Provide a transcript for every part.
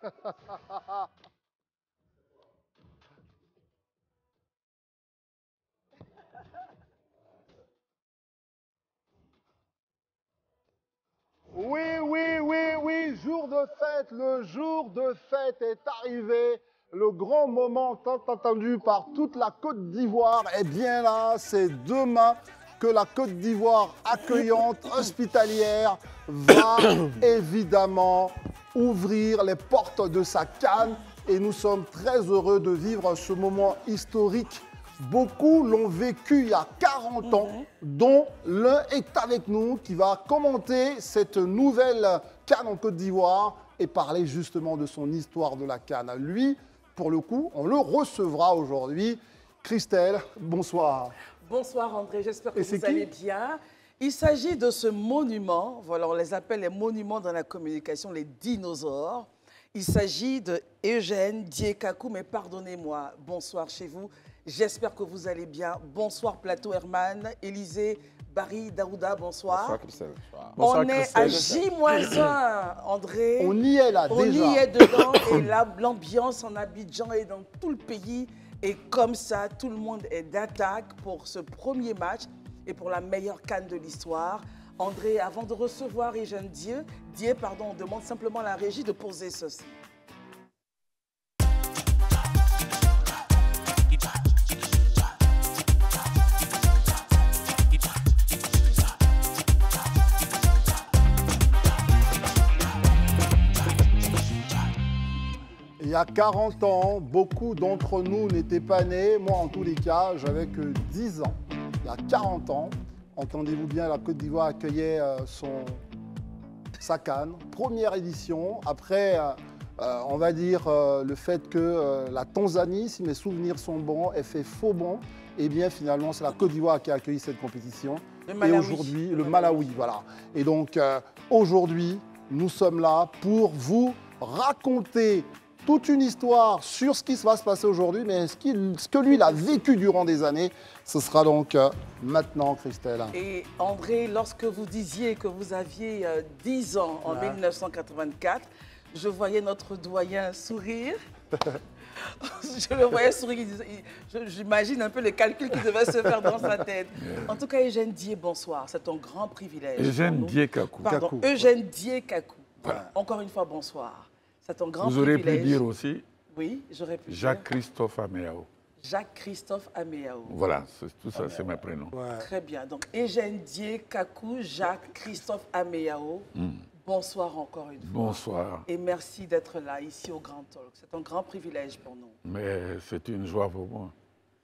Oui, oui, oui, oui, jour de fête, le jour de fête est arrivé. Le grand moment tant attendu par toute la Côte d'Ivoire. Eh bien là, c'est demain que la Côte d'Ivoire accueillante, hospitalière, va évidemment ouvrir les portes de sa CAN. Et nous sommes très heureux de vivre ce moment historique. Beaucoup l'ont vécu il y a 40 ans, dont l'un est avec nous qui va commenter cette nouvelle CAN en Côte d'Ivoire et parler justement de son histoire de la CAN. Lui, pour le coup, on le recevra aujourd'hui. Christelle, bonsoir. Bonsoir André, j'espère que vous allez bien. Il s'agit de ce monument, voilà, on les appelle les monuments dans la communication, les dinosaures. Il s'agit de Eugène Dié-Kakou, mais pardonnez-moi, bonsoir chez vous. J'espère que vous allez bien. Bonsoir Plateau Herman, Élisée, Barry, Daouda, bonsoir. Bonsoir Christelle. Bonsoir, on est à J-1, André. On y est là déjà. On y est dedans et l'ambiance en Abidjan et dans tout le pays. Et comme ça, tout le monde est d'attaque pour ce premier match et pour la meilleure CAN de l'histoire. André, avant de recevoir Eugène Dié, on demande simplement à la régie de poser ceci. Il y a 40 ans, beaucoup d'entre nous n'étaient pas nés. Moi, en tous les cas, j'avais que 10 ans. Il y a 40 ans, entendez-vous bien, la Côte d'Ivoire accueillait sa CAN, première édition. Après, on va dire le fait que la Tanzanie, si mes souvenirs sont bons, ait fait faux bond. Eh bien, finalement, c'est la Côte d'Ivoire qui a accueilli cette compétition. Et aujourd'hui, le Malawi, voilà. Et donc, aujourd'hui, nous sommes là pour vous raconter toute une histoire sur ce qui va se passer aujourd'hui, mais ce que lui, il a vécu durant des années. Ce sera donc maintenant, Christelle. Et André, lorsque vous disiez que vous aviez 10 ans en 1984, je voyais notre doyen sourire. Je le voyais sourire, j'imagine un peu les calculs qui devaient se faire dans sa tête. En tout cas, Eugène Dié, bonsoir. C'est un grand privilège. Eugène Dié-Kakou. Pardon, Eugène Dié-Kakou. Voilà. Encore une fois, bonsoir. C'est un grand privilège. Vous aurez pu dire aussi oui, j'aurais pu Jacques-Christophe Améao. Jacques-Christophe Améao. Voilà, tout ça, c'est mes prénoms. Ouais. Très bien. Donc, Eugène Dié-Kakou, Jacques-Christophe Améao. Bonsoir encore une fois. Bonsoir. Et merci d'être là, ici au Grand Talk. C'est un grand privilège pour nous. Mais c'est une joie pour moi.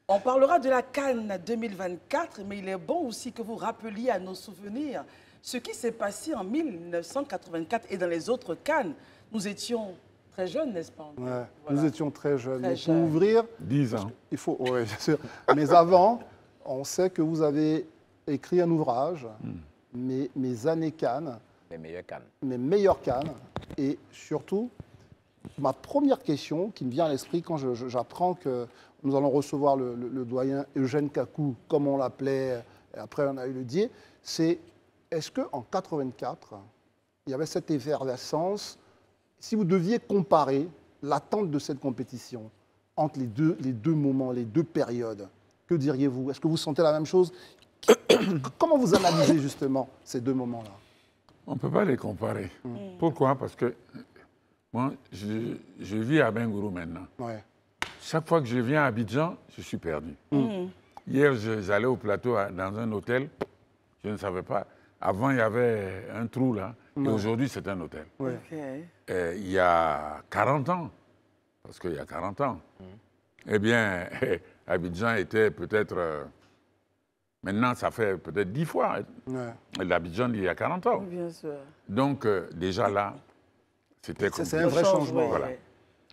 On parlera de la CAN 2024, mais il est bon aussi que vous rappeliez à nos souvenirs ce qui s'est passé en 1984 et dans les autres CAN. Nous étions très jeunes, n'est-ce pas? Ouais, voilà. Nous étions très jeunes. Pour ouvrir, 10 ans. Il faut, oui, bien sûr. Mais avant, on sait que vous avez écrit un ouvrage, mes années CAN. Mes meilleures CAN. Mes meilleures CAN. Et surtout, ma première question qui me vient à l'esprit quand j'apprends que nous allons recevoir le doyen Eugène Kakou, comme on l'appelait, et après on a eu le Dié, c'est est-ce qu'en 84, il y avait cette effervescence? Si vous deviez comparer l'attente de cette compétition entre les deux moments, les deux périodes, que diriez-vous? Est-ce que vous sentez la même chose? Comment vous analysez justement ces deux moments-là? On ne peut pas les comparer. Pourquoi? Parce que moi, je vis à Bengourou maintenant. Ouais. Chaque fois que je viens à Abidjan, je suis perdu. Hier, j'allais au plateau dans un hôtel. Je ne savais pas. Avant, il y avait un trou là. Et aujourd'hui, c'est un hôtel. Ouais. Okay. Il y a 40 ans, parce qu'il y a 40 ans, eh bien, Abidjan était peut-être... maintenant, ça fait peut-être 10 fois l'Abidjan il y a 40 ans. Bien sûr. Donc, déjà là, c'était compliqué. C'est un vrai changement. Voilà.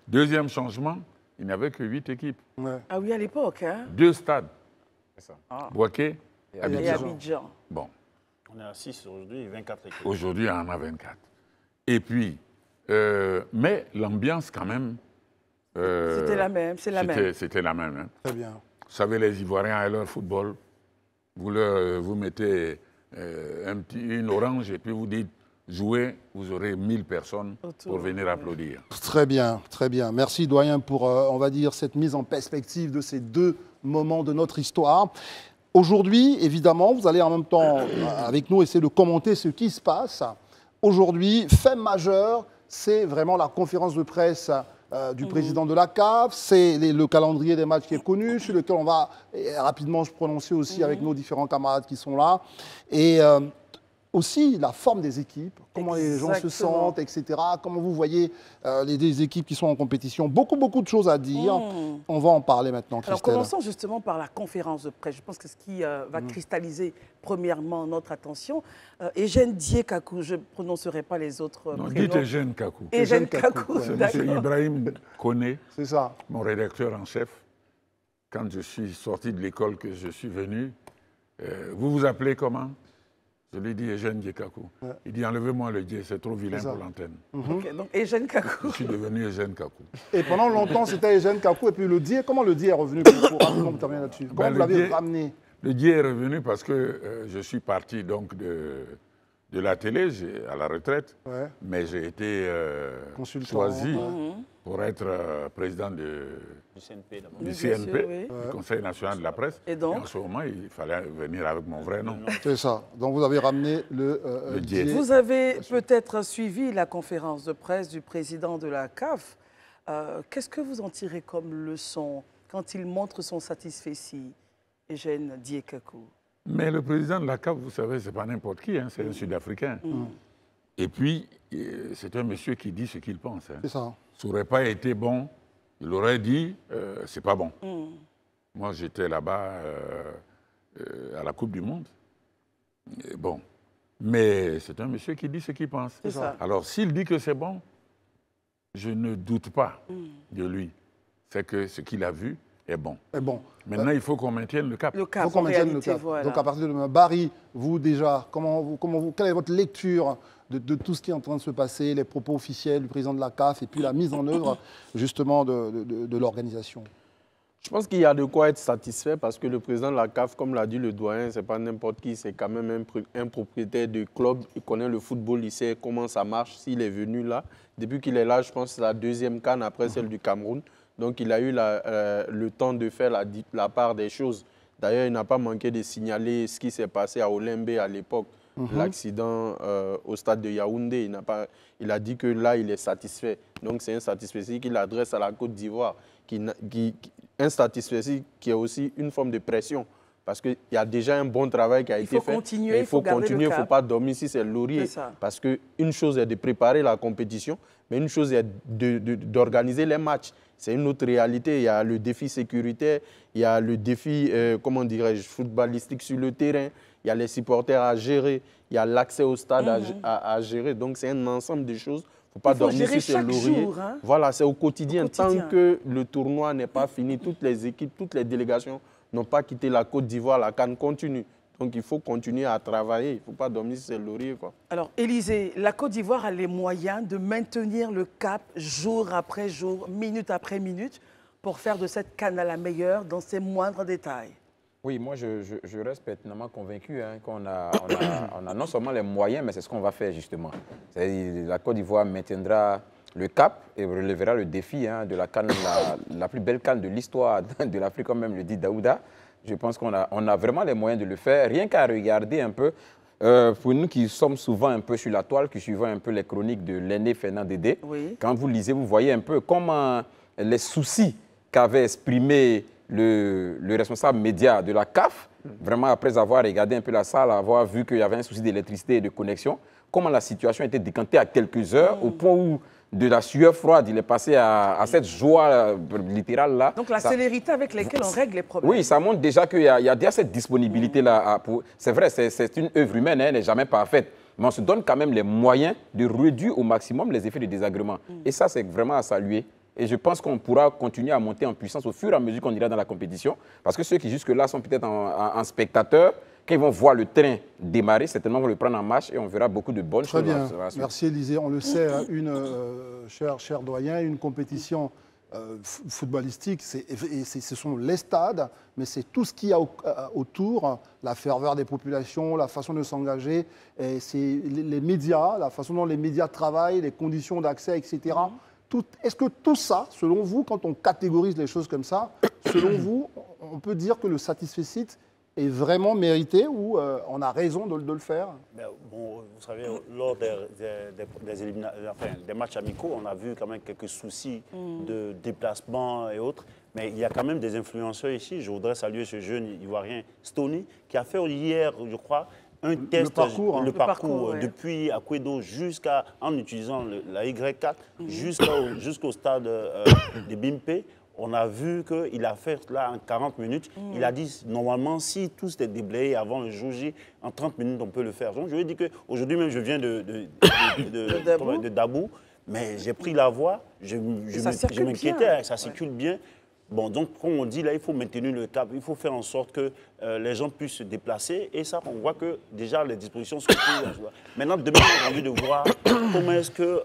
Deuxième changement, il n'y avait que 8 équipes. Ouais. Ah oui, à l'époque, hein? 2 stades. C'est ça. Boaké Et Abidjan. Abidjan. Bon. On est à 6 aujourd'hui et 24 équipes. Aujourd'hui, on en a 24. Et puis, mais l'ambiance quand même... c'était la même, c'est la même. C'était la même. Hein. Très bien. Vous savez, les Ivoiriens et leur football, vous mettez une orange et puis vous dites jouer, vous aurez 1000 personnes pour venir applaudir. Très bien, très bien. Merci, doyen, pour, on va dire, cette mise en perspective de ces deux moments de notre histoire. Aujourd'hui, évidemment, vous allez en même temps, avec nous, essayer de commenter ce qui se passe. Aujourd'hui, fait majeur, c'est vraiment la conférence de presse du président de la CAF, c'est le calendrier des matchs qui est connu, sur lequel on va rapidement se prononcer aussi avec nos différents camarades qui sont là. Et aussi la forme des équipes, comment les gens se sentent, etc. Comment vous voyez les équipes qui sont en compétition. Beaucoup de choses à dire. On va en parler maintenant, Christelle. Alors commençons justement par la conférence de presse. Je pense que ce qui va cristalliser premièrement notre attention. Eugène Dié-Kakou, je ne prononcerai pas les autres prénoms. Dites Eugène Kakou. Eugène Kakou, c'est M. Ibrahim Koné, c'est ça, mon rédacteur en chef. Quand je suis sorti de l'école, que je suis venu, vous vous appelez comment? Je lui dis Eugène Dié-Kakou. Ouais. Il dit enlevez-moi le Dié, c'est trop vilain pour l'antenne. Okay, donc Eugène Kakou. Je suis devenu Eugène Kakou. Et pendant longtemps, c'était Eugène Kakou. Et puis le Dié, comment le Dié est revenu pour rapidement terminer là-dessus? Comment vous l'avez ramené? Le Dié est revenu parce que je suis parti donc de la télé, à la retraite, mais j'ai été choisi pour être président du CNP, du Conseil national de la presse. Et donc, en ce moment, il fallait venir avec mon vrai nom. C'est ça. Donc vous avez ramené le Dié. Vous avez peut-être suivi la conférence de presse du président de la CAF. Qu'est-ce que vous en tirez comme leçon quand il montre son satisfecit, Eugène Dié-Kakou? Mais le président de la CAF, vous savez, ce n'est pas n'importe qui, hein, c'est un Sud-Africain. Et puis, c'est un monsieur qui dit ce qu'il pense. Hein. C'est ça. Ça n'aurait pas été bon, il aurait dit c'est pas bon. Moi, j'étais là-bas à la Coupe du Monde. Et bon. Mais c'est un monsieur qui dit ce qu'il pense. C'est ça. Alors, s'il dit que c'est bon, je ne doute pas de lui. C'est que ce qu'il a vu est bon. Bon. Maintenant, il faut qu'on maintienne le cap. Le cap, il faut qu'on maintienne le cap. Voilà. Donc, à partir de demain, Barry, vous déjà, quelle est votre lecture de tout ce qui est en train de se passer, les propos officiels du président de la CAF et puis la mise en œuvre, justement, de l'organisation? Je pense qu'il y a de quoi être satisfait parce que le président de la CAF, comme l'a dit le doyen, ce n'est pas n'importe qui, c'est quand même un propriétaire de club. Il connaît le football, il sait comment ça marche. S'il est venu là, depuis qu'il est là, je pense que c'est la deuxième CAN après celle du Cameroun. Donc, il a eu le temps de faire la part des choses. D'ailleurs, il n'a pas manqué de signaler ce qui s'est passé à Olembe à l'époque, l'accident au stade de Yaoundé. Il a dit que là, il est satisfait. Donc, c'est un satisfait qu'il adresse à la Côte d'Ivoire. Un satisfait qui est aussi une forme de pression. Parce qu'il y a déjà un bon travail qui a été fait. Il faut continuer, il ne faut pas dormir si c'est laurier. Parce qu'une chose est de préparer la compétition, mais une chose est d'organiser les matchs. C'est une autre réalité. Il y a le défi sécuritaire, il y a le défi, comment dirais-je, footballistique sur le terrain, il y a les supporters à gérer, il y a l'accès au stade à gérer. Donc, c'est un ensemble de choses. Il ne faut pas dormir si c'est laurier. Hein? Voilà, c'est au quotidien. Tant que le tournoi n'est pas fini, toutes les équipes, toutes les délégations n'ont pas quitté la Côte d'Ivoire, la CAN continue. Donc, il faut continuer à travailler. Il ne faut pas dormir si c'est laurier, quoi. Alors, Élisée, la Côte d'Ivoire a les moyens de maintenir le cap jour après jour, minute après minute, pour faire de cette CAN la meilleure dans ses moindres détails. Oui, moi, je reste pertinemment convaincu qu'on a non seulement les moyens, mais c'est ce qu'on va faire, justement. La Côte d'Ivoire maintiendra le cap et relèvera le défi de la CAN, la plus belle CAN de l'histoire de l'Afrique, comme même le dit Daouda. Je pense qu'on a vraiment les moyens de le faire. Rien qu'à regarder un peu, pour nous qui sommes souvent un peu sur la toile, qui suivons un peu les chroniques de l'aîné Fernand Dédé, quand vous lisez, vous voyez un peu comment les soucis qu'avait exprimé le responsable média de la CAF, vraiment après avoir regardé un peu la salle, avoir vu qu'il y avait un souci d'électricité et de connexion, comment la situation était décantée à quelques heures, au point où de la sueur froide, il est passé à cette joie littérale-là. Donc la célérité avec laquelle on règle les problèmes. Oui, ça montre déjà qu'il y a déjà cette disponibilité-là. C'est vrai, c'est une œuvre humaine, elle n'est jamais parfaite. Mais on se donne quand même les moyens de réduire au maximum les effets de désagrément. Et ça, c'est vraiment à saluer. Et je pense qu'on pourra continuer à monter en puissance au fur et à mesure qu'on ira dans la compétition. Parce que ceux qui jusque-là sont peut-être en spectateurs, quand ils vont voir le train démarrer, certainement vont le prendre en marche et on verra beaucoup de bonnes choses. Très bien. Merci Élisée. On le sait, cher doyen, une compétition footballistique, ce sont les stades, mais c'est tout ce qu'il y a autour, la ferveur des populations, la façon de s'engager, c'est les médias, la façon dont les médias travaillent, les conditions d'accès, etc. Est-ce que tout ça, selon vous, quand on catégorise les choses comme ça, selon vous, on peut dire que le satisfecit est vraiment mérité ou on a raison de le faire? Bon, vous savez, lors des matchs amicaux, on a vu quand même quelques soucis de déplacement et autres. Mais il y a quand même des influenceurs ici. Je voudrais saluer ce jeune Ivoirien, Stony, qui a fait hier, je crois, un test, le parcours ouais. Depuis Akwedo en utilisant la Y4 jusqu'au stade de Bimpe. On a vu qu'il a fait là en 40 minutes. Il a dit, normalement, si tout s'était déblayé avant le jour J, en 30 minutes, on peut le faire. Donc, je lui ai dit qu'aujourd'hui même, je viens de Dabou, mais j'ai pris la voie. Je m'inquiétais, ça circule bien. Bon, donc, comme on dit, là, il faut maintenir le cap. Il faut faire en sorte que les gens puissent se déplacer. Et ça, on voit que déjà, les dispositions sont prises. Maintenant, demain, j'ai envie de voir comment est-ce que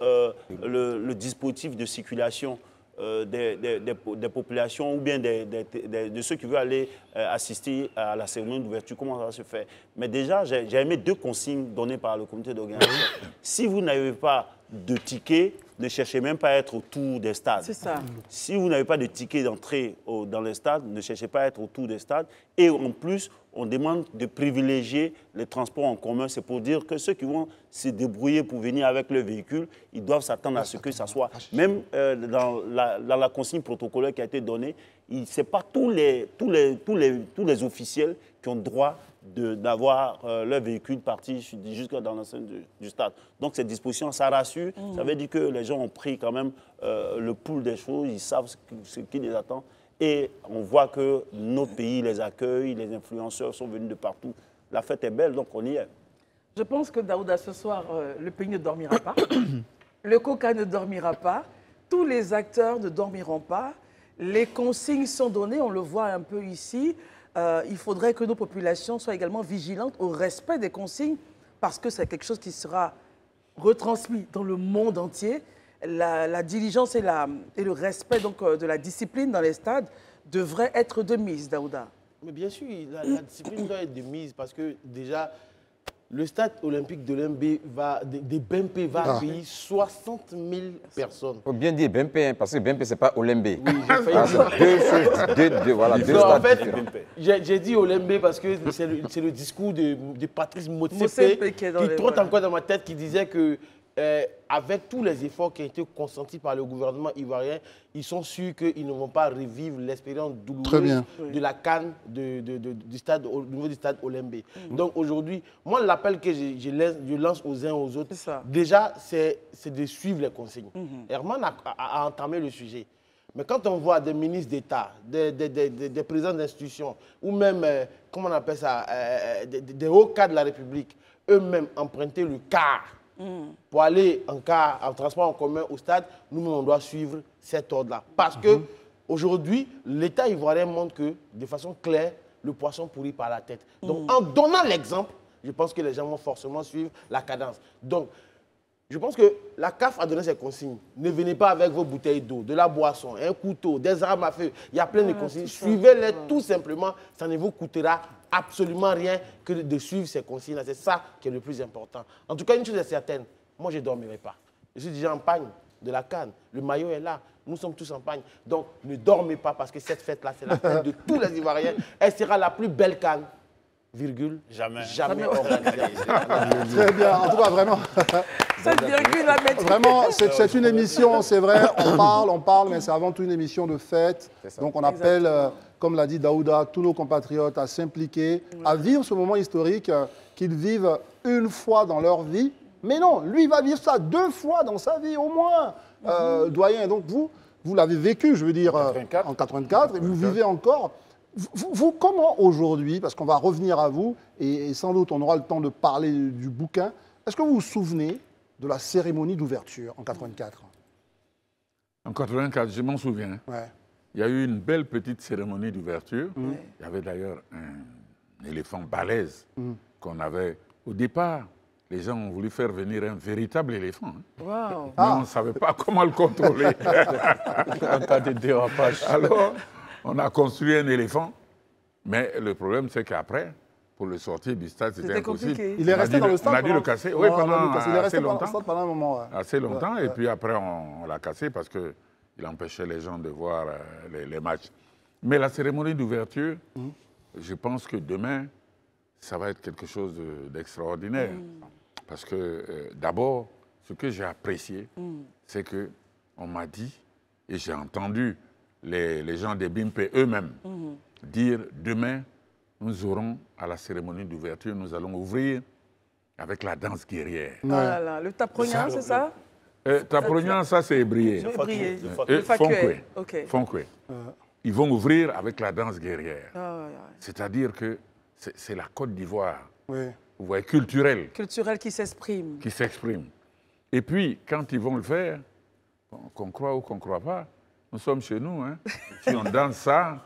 le dispositif de circulation des populations ou bien de ceux qui veulent aller assister à la cérémonie d'ouverture, comment ça va se faire. Mais déjà, j'ai aimé 2 consignes données par le comité d'organisation. Si vous n'avez pas de ticket, ne cherchez même pas à être autour des stades. C'est ça. Si vous n'avez pas de ticket d'entrée dans les stades, ne cherchez pas à être autour des stades. Et en plus, on demande de privilégier les transports en commun. C'est pour dire que ceux qui vont se débrouiller pour venir avec leur véhicule, ils doivent s'attendre à ce que ça soit. Même dans la consigne protocolaire qui a été donnée, ce n'est pas tous les officiels qui ont droit d'avoir leur véhicule parti jusque dans l'enceinte du stade. Donc, cette disposition, ça rassure. Ça veut dire que les gens ont pris quand même le pouls des choses, ils savent ce qui les attend. Et on voit que notre pays les accueille, les influenceurs sont venus de partout. La fête est belle, donc on y est. Je pense que Daouda, ce soir, le pays ne dormira pas. Le Coca ne dormira pas. Tous les acteurs ne dormiront pas. Les consignes sont données, on le voit un peu ici. Il faudrait que nos populations soient également vigilantes au respect des consignes parce que c'est quelque chose qui sera retransmis dans le monde entier. La diligence et le respect donc, de la discipline dans les stades devraient être de mise, Daouda. Mais bien sûr, la discipline doit être de mise parce que déjà, le stade olympique de Bimpe va accueillir 60 000 personnes. Il faut bien dire Bimpe, hein, parce que Bimpe, ce n'est pas Olembe. Oui, j'ai failli dire. Voilà, deux en stades fait, différents. J'ai dit Olembe parce que c'est le discours de Patrice Motsepe qui trotte encore dans ma tête, qui disait que avec tous les efforts qui ont été consentis par le gouvernement ivoirien, ils sont sûrs qu'ils ne vont pas revivre l'expérience douloureuse de la CAN au niveau du stade Olembe. Donc aujourd'hui, moi l'appel que je lance aux uns aux autres, déjà c'est de suivre les consignes. Herman a entamé le sujet. Mais quand on voit des ministres d'État, des présidents d'institutions, ou même, comment on appelle ça, des hauts cadres de la République, eux-mêmes emprunter le car, pour aller en transport en commun au stade, nous, on doit suivre cet ordre-là. Parce que aujourd'hui, l'État ivoirien montre que, de façon claire, le poisson pourrit par la tête. Donc, en donnant l'exemple, je pense que les gens vont forcément suivre la cadence. Donc, je pense que la CAF a donné ses consignes. Ne venez pas avec vos bouteilles d'eau, de la boisson, un couteau, des armes à feu. Il y a plein de consignes. Suivez-les tout simplement. Ça ne vous coûtera absolument rien que de suivre ces consignes. C'est ça qui est le plus important. En tout cas, une chose est certaine, moi je ne dormirai pas. Je suis déjà en pagne de la CAN. Le maillot est là. Nous sommes tous en pagne. Donc ne dormez pas parce que cette fête-là, c'est la fête de tous les Ivoiriens. Elle sera la plus belle CAN. Virgule. Jamais organisée. Très bien. En tout cas, vraiment. Cette virgule à mettre. Vraiment, c'est une émission, c'est vrai. On parle, mais c'est avant tout une émission de fête. Donc on appelle, comme l'a dit Daouda, tous nos compatriotes à s'impliquer, à vivre ce moment historique qu'ils vivent une fois dans leur vie. Mais non, lui, il va vivre ça 2 fois dans sa vie au moins. Doyen, donc vous l'avez vécu, je veux dire, en 84, et vous vivez encore. Vous, comment aujourd'hui, parce qu'on va revenir à vous, et sans doute on aura le temps de parler du bouquin, est-ce que vous vous souvenez de la cérémonie d'ouverture en 84? En 84, je m'en souviens. Ouais. Il y a eu une belle petite cérémonie d'ouverture. Il y avait d'ailleurs un éléphant balèze qu'on avait au départ. les gens ont voulu faire venir un véritable éléphant. Wow. Mais on ne savait pas comment le contrôler. En cas de dérapage. Alors, on a construit un éléphant, mais le problème, c'est qu'après, pour le sortir du stade, c'était impossible. Compliqué. Il est resté dans le stade. On a dû le casser. Oui, pendant il est resté assez longtemps. pendant un moment. Assez longtemps, et puis après, on l'a cassé parce qu'il empêchait les gens de voir les matchs. Mais la cérémonie d'ouverture, je pense que demain, ça va être quelque chose d'extraordinaire. Parce que d'abord, ce que j'ai apprécié, c'est qu'on m'a dit, et j'ai entendu les gens des BIMP eux-mêmes dire demain, nous aurons à la cérémonie d'ouverture, nous allons ouvrir avec la danse guerrière. Oh là là, le taprognan, c'est ça? Taprognan, ça c'est ébrié. Fakwe. Fonkwe. Ils vont ouvrir avec la danse guerrière. Oh, c'est-à-dire que c'est la Côte d'Ivoire, Oui. vous voyez, culturelle. Culturel qui s'exprime. Qui s'exprime. Et puis, quand ils vont le faire, qu'on croit ou qu'on ne croit pas, nous sommes chez nous. Hein. Si on danse ça,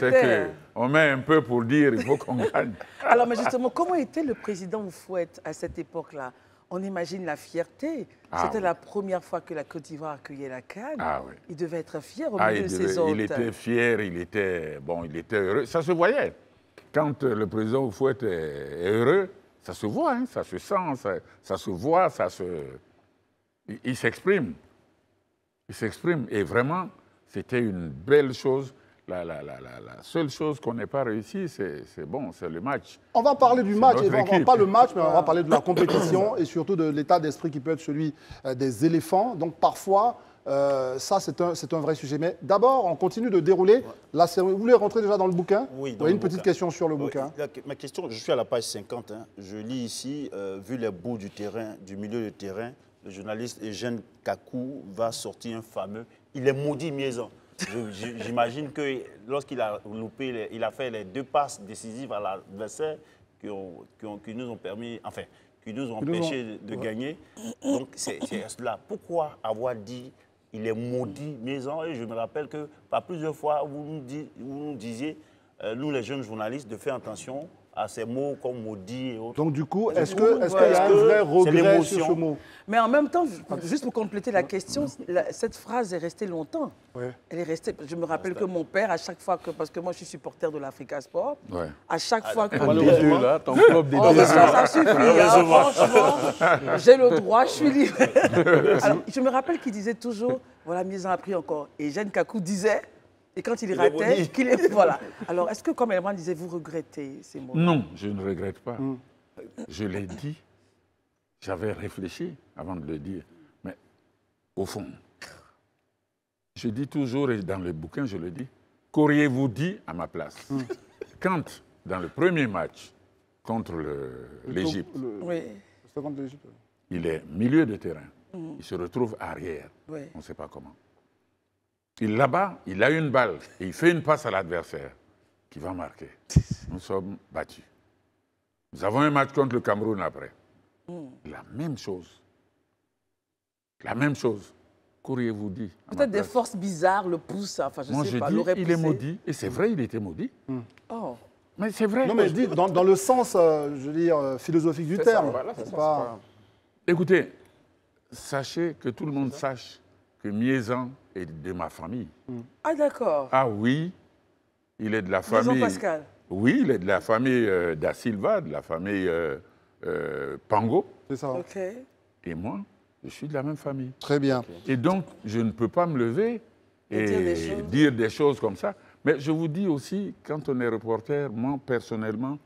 c'est qu'on met un peu pour dire il faut qu'on gagne. Alors, mais justement, comment était le président Houphouët à cette époque-là? On imagine la fierté. C'était la première fois que la Côte d'Ivoire accueillait la CAN. Oui. Il devait être fier au milieu de ses hôtes. Il était fier, il était heureux. Ça se voyait. Quand le président Houphouët est heureux, ça se voit, hein, ça se sent, ça se voit, il s'exprime. Il s'exprime. Et vraiment, c'était une belle chose. La seule chose qu'on n'ait pas réussi, c'est le match. On va parler du match, pas le match, mais on va parler de la compétition et surtout de l'état d'esprit qui peut être celui des éléphants. Donc parfois, ça c'est un vrai sujet. Mais d'abord, on continue de dérouler la série. Vous voulez rentrer déjà dans le bouquin? Oui. Une petite question sur le bouquin. Ma question, je suis à la page 50. Hein. Je lis ici, vu les bouts du terrain, du milieu de terrain, le journaliste Eugène Kakou va sortir un fameux « Il est maudit Miezan ». J'imagine que lorsqu'il a loupé, il a fait les 2 passes décisives à l'adversaire qui nous ont permis, enfin, qui nous ont empêché de gagner. Donc c'est cela. Pourquoi avoir dit il est maudit Miezan? Et je me rappelle que par plusieurs fois vous nous disiez, nous les jeunes journalistes, de faire attention à ces mots comme maudit et autres. Donc du coup, est-ce qu'il y a un vrai regret sur ce mot? Mais en même temps, juste pour compléter la question, cette phrase est restée longtemps. Ouais. Elle est restée. Je me rappelle que mon père, à chaque fois parce que moi je suis supporter de l'Africa Sport, à chaque fois que là, ton club des deux. Ça suffit, hein, franchement, j'ai le droit, je suis libre. Alors, je me rappelle qu'il disait toujours, voilà, Miezan a pris encore. Et Eugène Kakou disait, et quand il ratait, qu'il est... Voilà. Alors, est-ce que, comme Elman disait, vous regrettez ces mots? Non, je ne regrette pas. Je l'ai dit, j'avais réfléchi avant de le dire. Mais au fond, je dis toujours, et dans le bouquin, je le dis, qu'auriez-vous dit à ma place? Quand, dans le premier match contre l'Égypte, il est milieu de terrain, il se retrouve arrière, on ne sait pas comment. Là-bas, il a une balle et il fait une passe à l'adversaire qui va marquer. Nous sommes battus. Nous avons un match contre le Cameroun après. La même chose. La même chose. Qu'auriez-vous dit? Peut-être des forces bizarres le poussent. Enfin, je sais pas. Moi, j'ai dit, il est maudit. Et c'est vrai, il était maudit. Oh. Mais c'est vrai. Non, mais dit dans le sens, je veux dire, philosophique du terme. Voilà, c'est pas... Écoutez, sachez que tout le monde sache que Miezan est de ma famille. Ah, d'accord. Ah oui, il est de la famille... Miezan Pascal. Oui, il est de la famille Da Silva, de la famille Pango. C'est ça. OK. Et moi, je suis de la même famille. Très bien. Et donc, je ne peux pas me lever et dire des choses comme ça. Mais je vous dis aussi, quand on est reporter, moi, personnellement,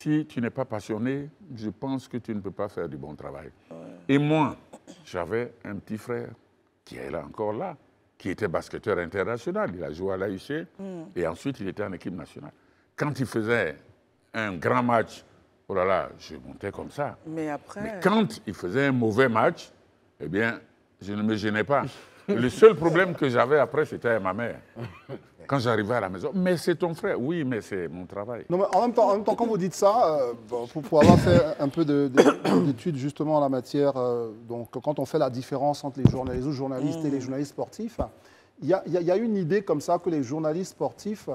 si tu n'es pas passionné, je pense que tu ne peux pas faire du bon travail. Ouais. Et moi, j'avais un petit frère qui est là encore là, qui était basketteur international. Il a joué à l'AUC et ensuite il était en équipe nationale. Quand il faisait un grand match, oh là là, je montais comme ça. Mais après... Mais quand il faisait un mauvais match, eh bien, je ne me gênais pas. Le seul problème que j'avais après, c'était ma mère. Quand j'arrivais à la maison, mais c'est ton frère. Oui, mais c'est mon travail. Non, mais en même temps, quand vous dites ça, pour avoir fait un peu d'études justement en la matière, donc quand on fait la différence entre les autres journalistes et les journalistes sportifs, il y a une idée comme ça que les journalistes sportifs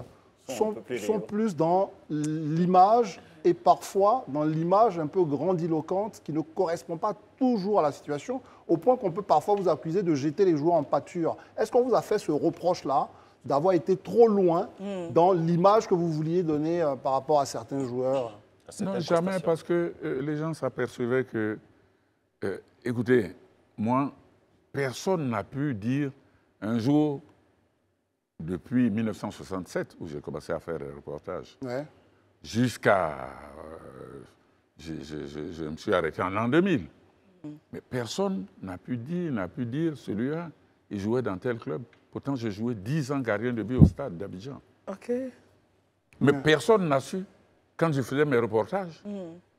sont plus dans l'image et parfois dans l'image un peu grandiloquente qui ne correspond pas toujours à la situation, au point qu'on peut parfois vous accuser de jeter les joueurs en pâture. Est-ce qu'on vous a fait ce reproche-là d'avoir été trop loin dans l'image que vous vouliez donner par rapport à certains joueurs? Non, jamais, parce que les gens s'apercevaient que, écoutez, moi, personne n'a pu dire un jour, depuis 1967, où j'ai commencé à faire des reportages, jusqu'à... je me suis arrêté en l'an 2000. Mais personne n'a pu dire celui-là, il jouait dans tel club. Pourtant, j'ai joué 10 ans gardien de but au stade d'Abidjan. OK. Mais personne n'a su, quand je faisais mes reportages,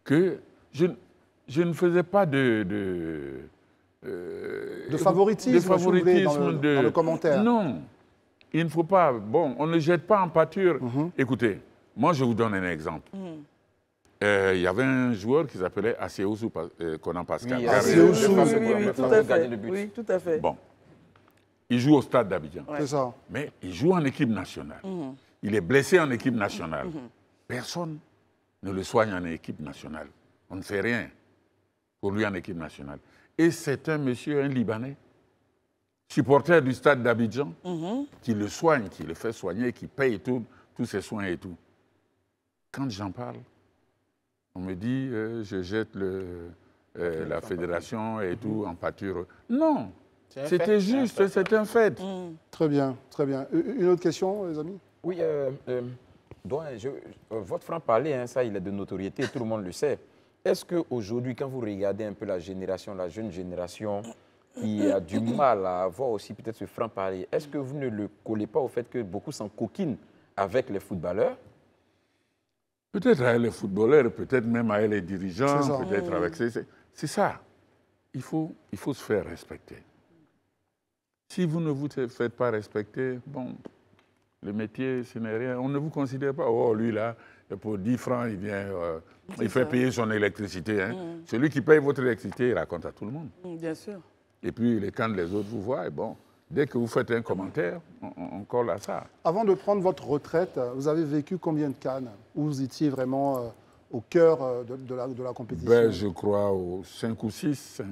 que je ne faisais pas de favoritisme, dans le commentaire. Non, il ne faut pas. Bon, on ne jette pas en pâture. Écoutez, moi, je vous donne un exemple. Il y avait un joueur qui s'appelait Asseosu Konan Pascal. Oui, tout à fait. Bon, il joue au stade d'Abidjan. C'est ça. Mais il joue en équipe nationale. Il est blessé en équipe nationale. Personne ne le soigne en équipe nationale. On ne fait rien pour lui en équipe nationale. Et c'est un monsieur, un Libanais, supporter du stade d'Abidjan, qui le soigne, qui le fait soigner, qui paye tous ses soins et tout. Quand j'en parle, on me dit je jette la fédération et tout en pâture. Non, c'était juste, c'est un fait. Très bien, très bien. Une autre question, les amis? Oui, votre franc-parler, hein, ça, il est de notoriété, tout le monde le sait. Est-ce qu'aujourd'hui, quand vous regardez un peu la jeune génération, qui a du mal à avoir aussi peut-être ce franc-parler, est-ce que vous ne le collez pas au fait que beaucoup s'en coquinent avec les footballeurs? Peut-être avec les footballeurs, peut-être même avec les dirigeants, peut-être avec... C'est ça. Il faut se faire respecter. Si vous ne vous faites pas respecter, bon, le métier, ce n'est rien. On ne vous considère pas, oh, lui là, pour 10 francs, il vient, il fait payer son électricité. Hein. Celui qui paye votre électricité, il raconte à tout le monde. Bien sûr. Et puis, quand les autres vous voient, bon, dès que vous faites un commentaire, on colle à ça. Avant de prendre votre retraite, vous avez vécu combien de CAN où vous étiez vraiment au cœur de la compétition? Ben, je crois aux 5 ou 6.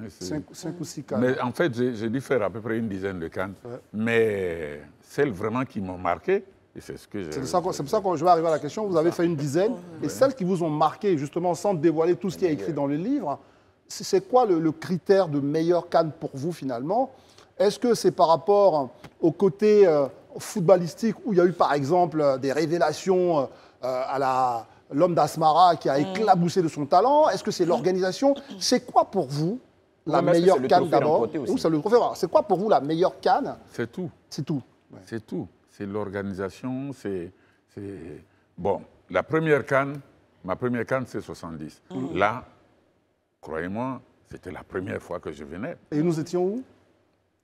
5 ou 6 CAN. Mais en fait, j'ai dû faire à peu près une dizaine de CAN. Mais celles vraiment qui m'ont marqué, et c'est ce que j'ai... C'est pour ça que je vais arriver à la question. Vous avez fait une dizaine. Et celles qui vous ont marqué, justement, sans dévoiler tout ce qui est écrit dans le livre, c'est quoi le critère de meilleur CAN pour vous, finalement? Est-ce que c'est par rapport au côté footballistique, où il y a eu, par exemple, des révélations à l'homme d'Asmara qui a éclaboussé de son talent? Est-ce que c'est l'organisation? C'est quoi pour vous la meilleure CAN d'abord? C'est quoi pour vous la meilleure CAN? C'est tout. C'est tout. Ouais. C'est tout. C'est l'organisation, Bon, la première CAN, ma première CAN, c'est 70. Là, croyez-moi, c'était la première fois que je venais. Et nous étions où?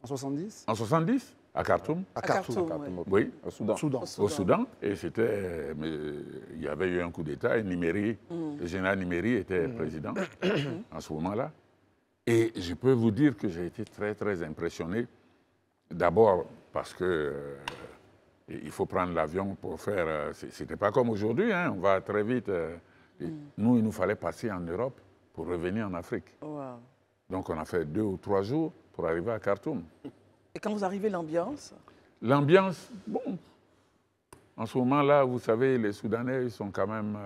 En 70? En 70, à Khartoum. À Khartoum, oui. Au Soudan. Au Soudan. Et c'était... il y avait eu un coup d'État et Nimeri, le général Nimeri était président en ce moment-là. Et je peux vous dire que j'ai été très, très impressionné. D'abord parce que il faut prendre l'avion pour faire... C'était pas comme aujourd'hui, hein, on va très vite. Nous, il nous fallait passer en Europe pour revenir en Afrique. Wow. Donc on a fait 2 ou 3 jours pour arriver à Khartoum. Et quand vous arrivez, l'ambiance? L'ambiance, bon, en ce moment-là, vous savez, les Soudanais, ils sont quand même...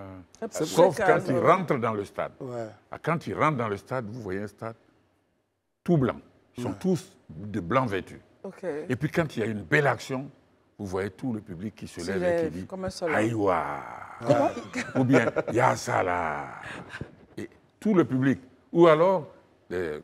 sauf quand ils rentrent dans le stade. Ouais. Quand ils rentrent dans le stade, vous voyez un stade tout blanc. Ils sont tous de blanc vêtus. Okay. Et puis quand il y a une belle action, vous voyez tout le public qui se lève et qui dit « Aïwa » ou bien « Yassala » et tout le public. Ou alors,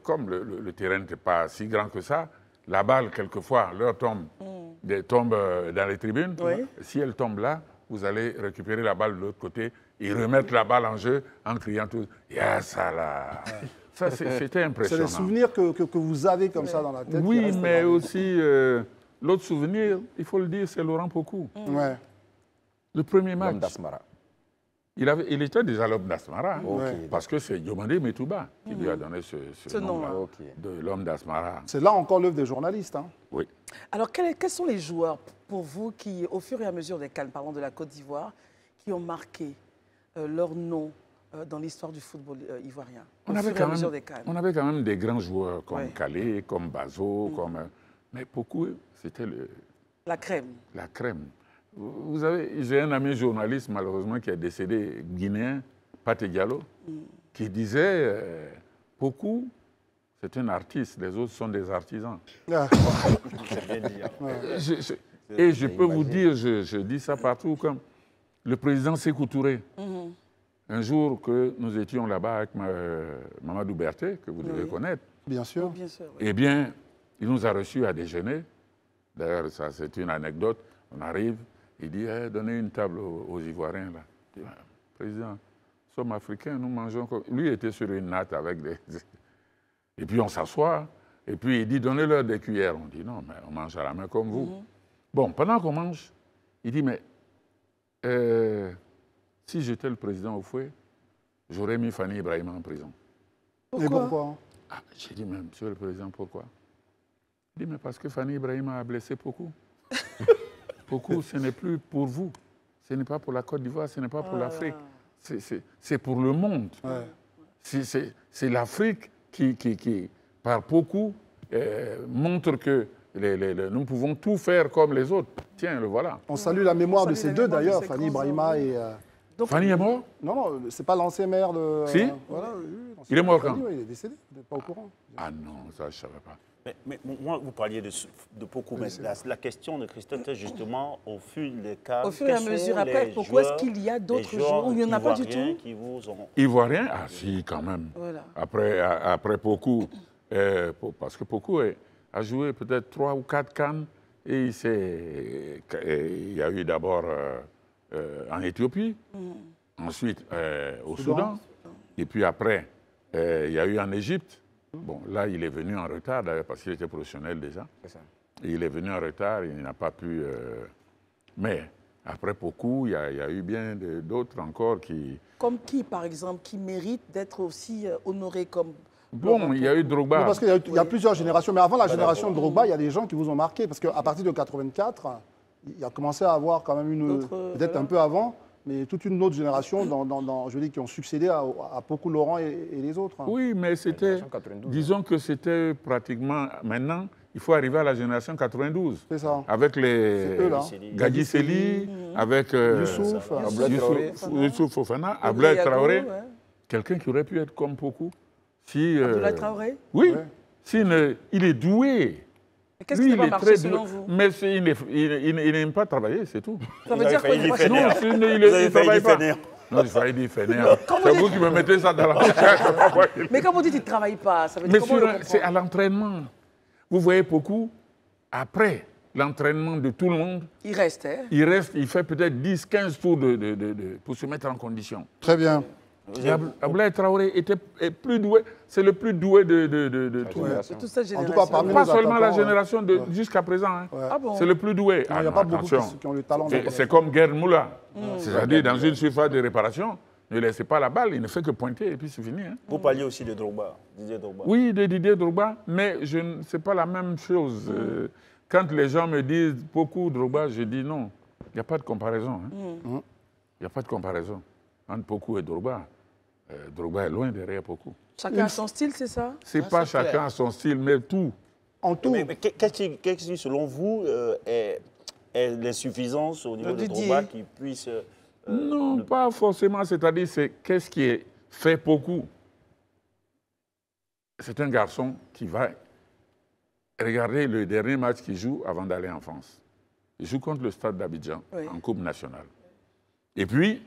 comme le terrain n'était pas si grand que ça, la balle, quelquefois, leur tombe dans les tribunes. Oui. Si elle tombe là, vous allez récupérer la balle de l'autre côté et remettre la balle en jeu en criant tous « Yassala ». Ça, c'était impressionnant. C'est les souvenirs que vous avez comme ça dans la tête. Oui, mais aussi, l'autre souvenir, il faut le dire, c'est Laurent Pokou. Ouais. Le premier match. d'Asmara. Il était déjà l'homme d'Asmara, Okay. parce que c'est Diomandé Metouba qui lui a donné ce nom-là, de l'homme d'Asmara. C'est là encore l'œuvre des journalistes. Hein. Oui. Alors, quels sont les joueurs, pour vous, qui, au fur et à mesure des CAN, parlant de la Côte d'Ivoire, qui ont marqué leur nom dans l'histoire du football ivoirien, On avait quand même des grands joueurs comme Calais, comme Bazo, mais beaucoup, c'était la crème. La crème. Vous savez, j'ai un ami journaliste, malheureusement, qui est décédé, guinéen, Paté Diallo, qui disait beaucoup, c'est un artiste, les autres sont des artisans. Et je peux vous dire, je dis ça partout, comme le président Sékou Touré. Un jour que nous étions là-bas avec Mamadou Berté, que vous devez connaître. Bien sûr. Eh bien, il nous a reçus à déjeuner. D'ailleurs, ça c'est une anecdote. On arrive, il dit donnez une table aux Ivoiriens là. Je dis, président, nous sommes africains, nous mangeons comme. Lui était sur une natte avec des. Et puis on s'assoit, et puis il dit donnez-leur des cuillères. On dit non, mais on mange à la main comme vous. Bon, pendant qu'on mange, il dit mais si j'étais le président au fouet, j'aurais mis Fanny Ibrahima en prison. Et pourquoi? J'ai dit mais monsieur le président, pourquoi? Il dit mais parce que Fanny Ibrahima a blessé beaucoup. Beaucoup, ce n'est plus pour vous. Ce n'est pas pour la Côte d'Ivoire, ce n'est pas pour l'Afrique. C'est pour le monde. C'est l'Afrique qui, par beaucoup, montre que nous pouvons tout faire comme les autres. Tiens, le voilà. On salue la mémoire de ces deux d'ailleurs, Fanny Ibrahima et... Fanny est mort? Non, c'est pas l'ancien maire de... Si voilà, il est mort quand? Il est décédé, vous n'êtes pas au courant. Ah non, ça je ne savais pas. Mais moi, vous parliez de beaucoup, mais la question de Christophe est justement au fur des cas. Au fur et à mesure après, pourquoi est-ce qu'il y a d'autres joueurs où il n'y en a pas du tout? Ivoiriens? Ah si, quand même. Voilà. Après beaucoup, parce que beaucoup a joué peut-être 3 ou 4 CAN et il y a eu d'abord en Éthiopie, ensuite au Soudan, et puis après il y a eu en Égypte. Bon, là, il est venu en retard, d'ailleurs, parce qu'il était professionnel déjà. Et il est venu en retard, il n'a pas pu... Mais après beaucoup, il y a eu bien d'autres encore qui... Comme qui, par exemple, qui mérite d'être aussi honoré comme... Bon, il y a eu Drogba. Non, parce qu'il y a plusieurs générations, mais avant la génération de Drogba, il y a des gens qui vous ont marqué, parce qu'à partir de 84, il a commencé à avoir quand même une... Peut-être un peu avant, mais toute une autre génération, je dis, qui ont succédé à Pokou Laurent et les autres. Oui, mais c'était, disons que c'était pratiquement, maintenant, il faut arriver à la génération 92. C'est ça. Avec les Gadi Seli, avec Youssouf Fofana, Abdoulaye Traoré, quelqu'un qui aurait pu être comme Pokou. Si, Abdoulaye Traoré? Oui, il est doué. Qu'est-ce qui va marcher selon vous? Mais il n'aime pas travailler, c'est tout. Ça veut dire quoi? Non, il ne travaille pas. Non, il fallait dire fainéant. C'est vous qui me mettez ça dans la bouche. Mais quand vous dites qu'il ne travaille pas, ça veut dire comment le comprendre? C'est à l'entraînement. Vous voyez beaucoup, après l'entraînement de tout le monde, il reste, hein? Il fait peut-être 10, 15 tours pour se mettre en condition. Très bien. Abdoulaye Traoré est plus doué, c'est le plus doué de toute cette génération. En tout cas, parmi pas seulement la génération jusqu'à présent. Hein. Ah bon? C'est le plus doué. Il n'y a pas beaucoup qui ont le talent. C'est comme Guerre Moula. C'est-à-dire, dans une surface de réparation, ne laissez pas la balle, il ne fait que pointer et puis c'est fini. Hein. Vous parliez aussi de Drogba, Didier Drogba. Oui, de Didier Drogba, mais ce n'est pas la même chose. Quand les gens me disent beaucoup Drogba, je dis non. Il n'y a pas de comparaison. Il n'y a pas de comparaison entre Pokou et Drogba. Drogba est loin derrière Pokou. Chacun a son style, c'est ça? C'est pas chacun a son style, mais tout. En tout. Mais qu'est-ce qui, selon vous, est l'insuffisance au niveau de Drogba qui puisse... non, pas forcément. C'est-à-dire, c'est qu'est-ce qui est fait Pokou. C'est un garçon qui va regarder le dernier match qu'il joue avant d'aller en France. Il joue contre le Stade d'Abidjan en Coupe nationale. Et puis,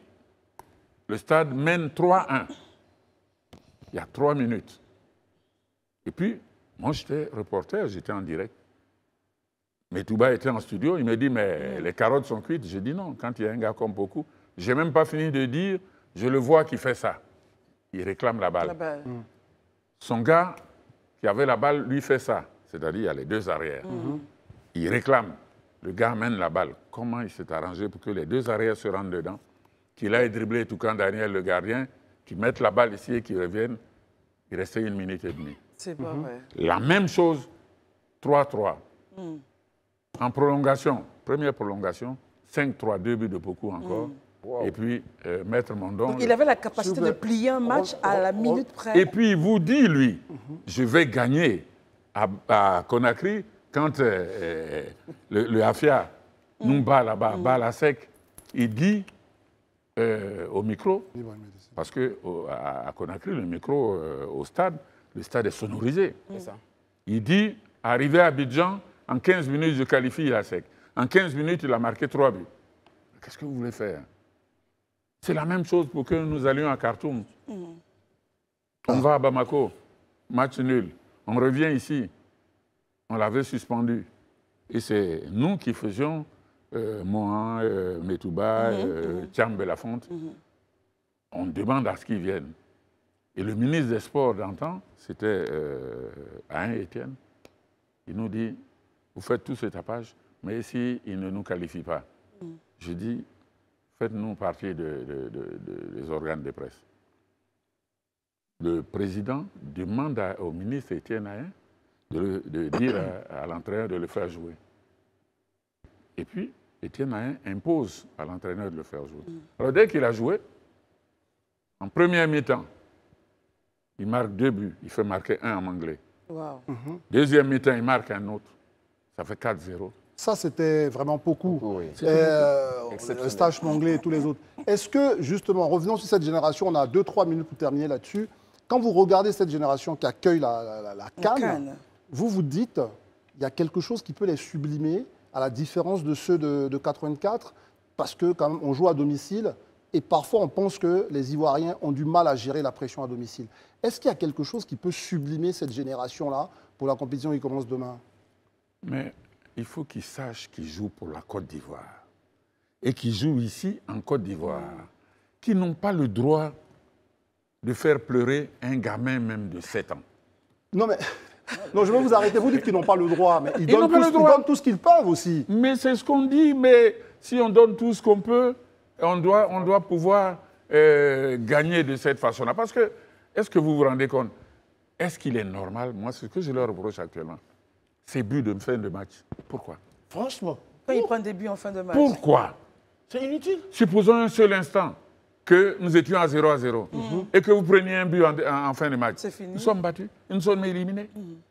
le Stade mène 3-1. Il y a 3 minutes. Et puis, moi, j'étais reporter, j'étais en direct. Mais Touba était en studio, il me dit, mais les carottes sont cuites. J'ai dit non, quand il y a un gars comme Pokou, je n'ai même pas fini de dire, je le vois qui fait ça. Il réclame la balle. Son gars qui avait la balle, lui fait ça. C'est-à-dire, il y a les 2 arrières. Il réclame. Le gars mène la balle. Comment il s'est arrangé pour que les 2 arrières se rendent dedans? qu'il aille dribbler tout quand Daniel, le gardien, qu'il mette la balle ici et qu'il revienne. Il restait 1 minute et demie. C'est pas vrai. La même chose, 3-3. En prolongation, première prolongation, 5-3, 2 buts de beaucoup encore. Wow. Et puis, Maître Mondon... Donc, il avait la capacité de plier un match à la minute près. Et puis, il vous dit, lui, je vais gagner à Conakry quand le Afia nous bat là-bas, bat la sec. Il dit au micro, parce qu'à Conakry, le micro au stade, le stade est sonorisé. Il dit, arrivé à Abidjan, en 15 minutes, je qualifie la sec. En 15 minutes, il a marqué 3 buts. Qu'est-ce que vous voulez faire? C'est la même chose pour que nous allions à Khartoum. On va à Bamako, match nul. On revient ici, on l'avait suspendu. Et c'est nous qui faisions Mohan, Metouba, Thiam Belafonte. On demande à ce qu'ils viennent. Et le ministre des Sports d'antan, c'était Alain Etienne, il nous dit, vous faites tout ce tapage, mais si il ne nous qualifie pas, je dis, faites-nous partie des organes de presse. Le président demande au ministre Etienne Hayen de dire à l'entraîneur de le faire jouer. Et puis, Etienne Hayen impose à l'entraîneur de le faire jouer. Alors, dès qu'il a joué, en première mi-temps, il marque 2 buts. Il fait marquer 1 en anglais. Wow. Deuxième mi-temps, il marque un autre. Ça fait 4-0. Ça, c'était vraiment beaucoup. Eustache Manglé et tous les autres. Est-ce que, justement, revenons sur cette génération, on a 2-3 minutes pour terminer là-dessus. Quand vous regardez cette génération qui accueille la CAN, vous dites, il y a quelque chose qui peut les sublimer, à la différence de ceux de 84, parce que quand même, on joue à domicile, et parfois on pense que les Ivoiriens ont du mal à gérer la pression à domicile. Est-ce qu'il y a quelque chose qui peut sublimer cette génération-là pour la compétition qui commence demain? Mais il faut qu'ils sachent qu'ils jouent pour la Côte d'Ivoire. Et qu'ils jouent ici, en Côte d'Ivoire. Qu'ils n'ont pas le droit de faire pleurer un gamin même de 7 ans. Non, mais... Non, je vais vous arrêter. Vous dites qu'ils n'ont pas le droit, mais ils donnent tout ce qu'ils peuvent aussi. Mais c'est ce qu'on dit, mais si on donne tout ce qu'on peut, on doit pouvoir gagner de cette façon-là. Parce que, est-ce que vous vous rendez compte? Est-ce qu'il est normal? Moi, c'est ce que je leur reproche actuellement. Ces buts de fin de match. Pourquoi? Franchement. Quand ils prennent des buts en fin de match. Pourquoi? C'est inutile. Supposons un seul instant que nous étions à 0-0 et que vous preniez un but en fin de match. C'est fini. Nous sommes battus, nous sommes éliminés.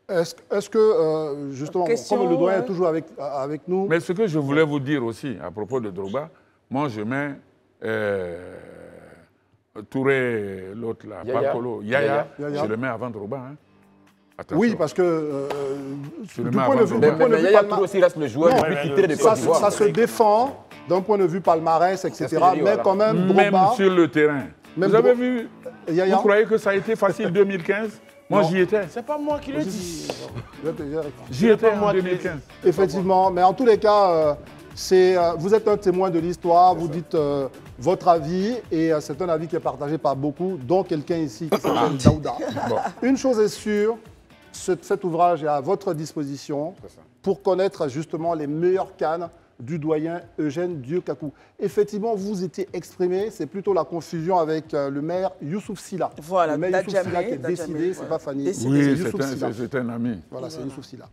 Est-ce que, justement, comme le doyen est toujours avec nous... Mais ce que je voulais vous dire aussi, à propos de Drogba, moi je mets Touré, l'autre là, Pakolo, Yaya, je le mets avant Drogba. Hein. Oui, parce que du point de vue Yaya Touré aussi reste le joueur le plus titré de Côte d'Ivoire. Ça se défend d'un point de vue palmarès, etc. Mais quand même, Drogba... Même sur le terrain. Vous avez vu, Yaya, vous croyez que ça a été facile 2015? Moi, j'y étais. C'est pas moi qui le dis. J'y étais en 2015. Effectivement, mais en tous les cas, vous êtes un témoin de l'histoire, vous dites votre avis, et c'est un avis qui est partagé par beaucoup, dont quelqu'un ici qui s'appelle Daouda. Une chose est sûre, cet ouvrage est à votre disposition pour connaître justement les meilleures cannes du doyen Eugène Dieu-Kakou. Effectivement, vous étiez exprimé, c'est plutôt la confusion avec le maire Youssouf Silla. Voilà, le maire Youssouf Silla qui est décidé, c'est pas Fanny. Oui, c'est un ami. Voilà, c'est Youssouf Silla.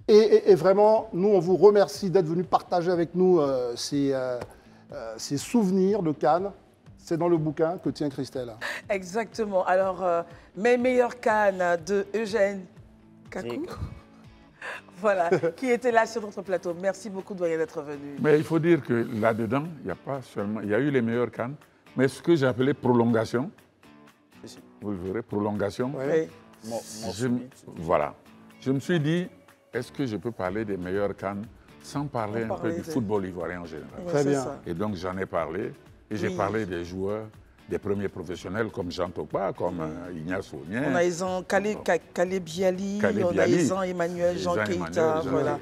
Et vraiment, nous, on vous remercie d'être venu partager avec nous ces souvenirs de Cannes. C'est dans le bouquin que tient Christelle. Exactement. Alors, mes meilleures cannes de Eugène Kakou. Voilà, qui était là sur notre plateau. Merci beaucoup, doyen, d'être venu. Mais il faut dire que là-dedans, il n'y a pas seulement... Il y a eu les meilleures cannes, mais ce que j'ai appelé prolongation, vous le verrez, prolongation. Oui. Voilà. Je me suis dit, est-ce que je peux parler des meilleures cannes sans parler un peu du football ivoirien en général? Très bien. Et donc, j'en ai parlé. Et j'ai parlé des joueurs, des premiers professionnels comme Jean Tokpa, comme Ignace Ognien. On a Isan Caleb Biali, on a Isan Emmanuel, Jean Keita. Voilà.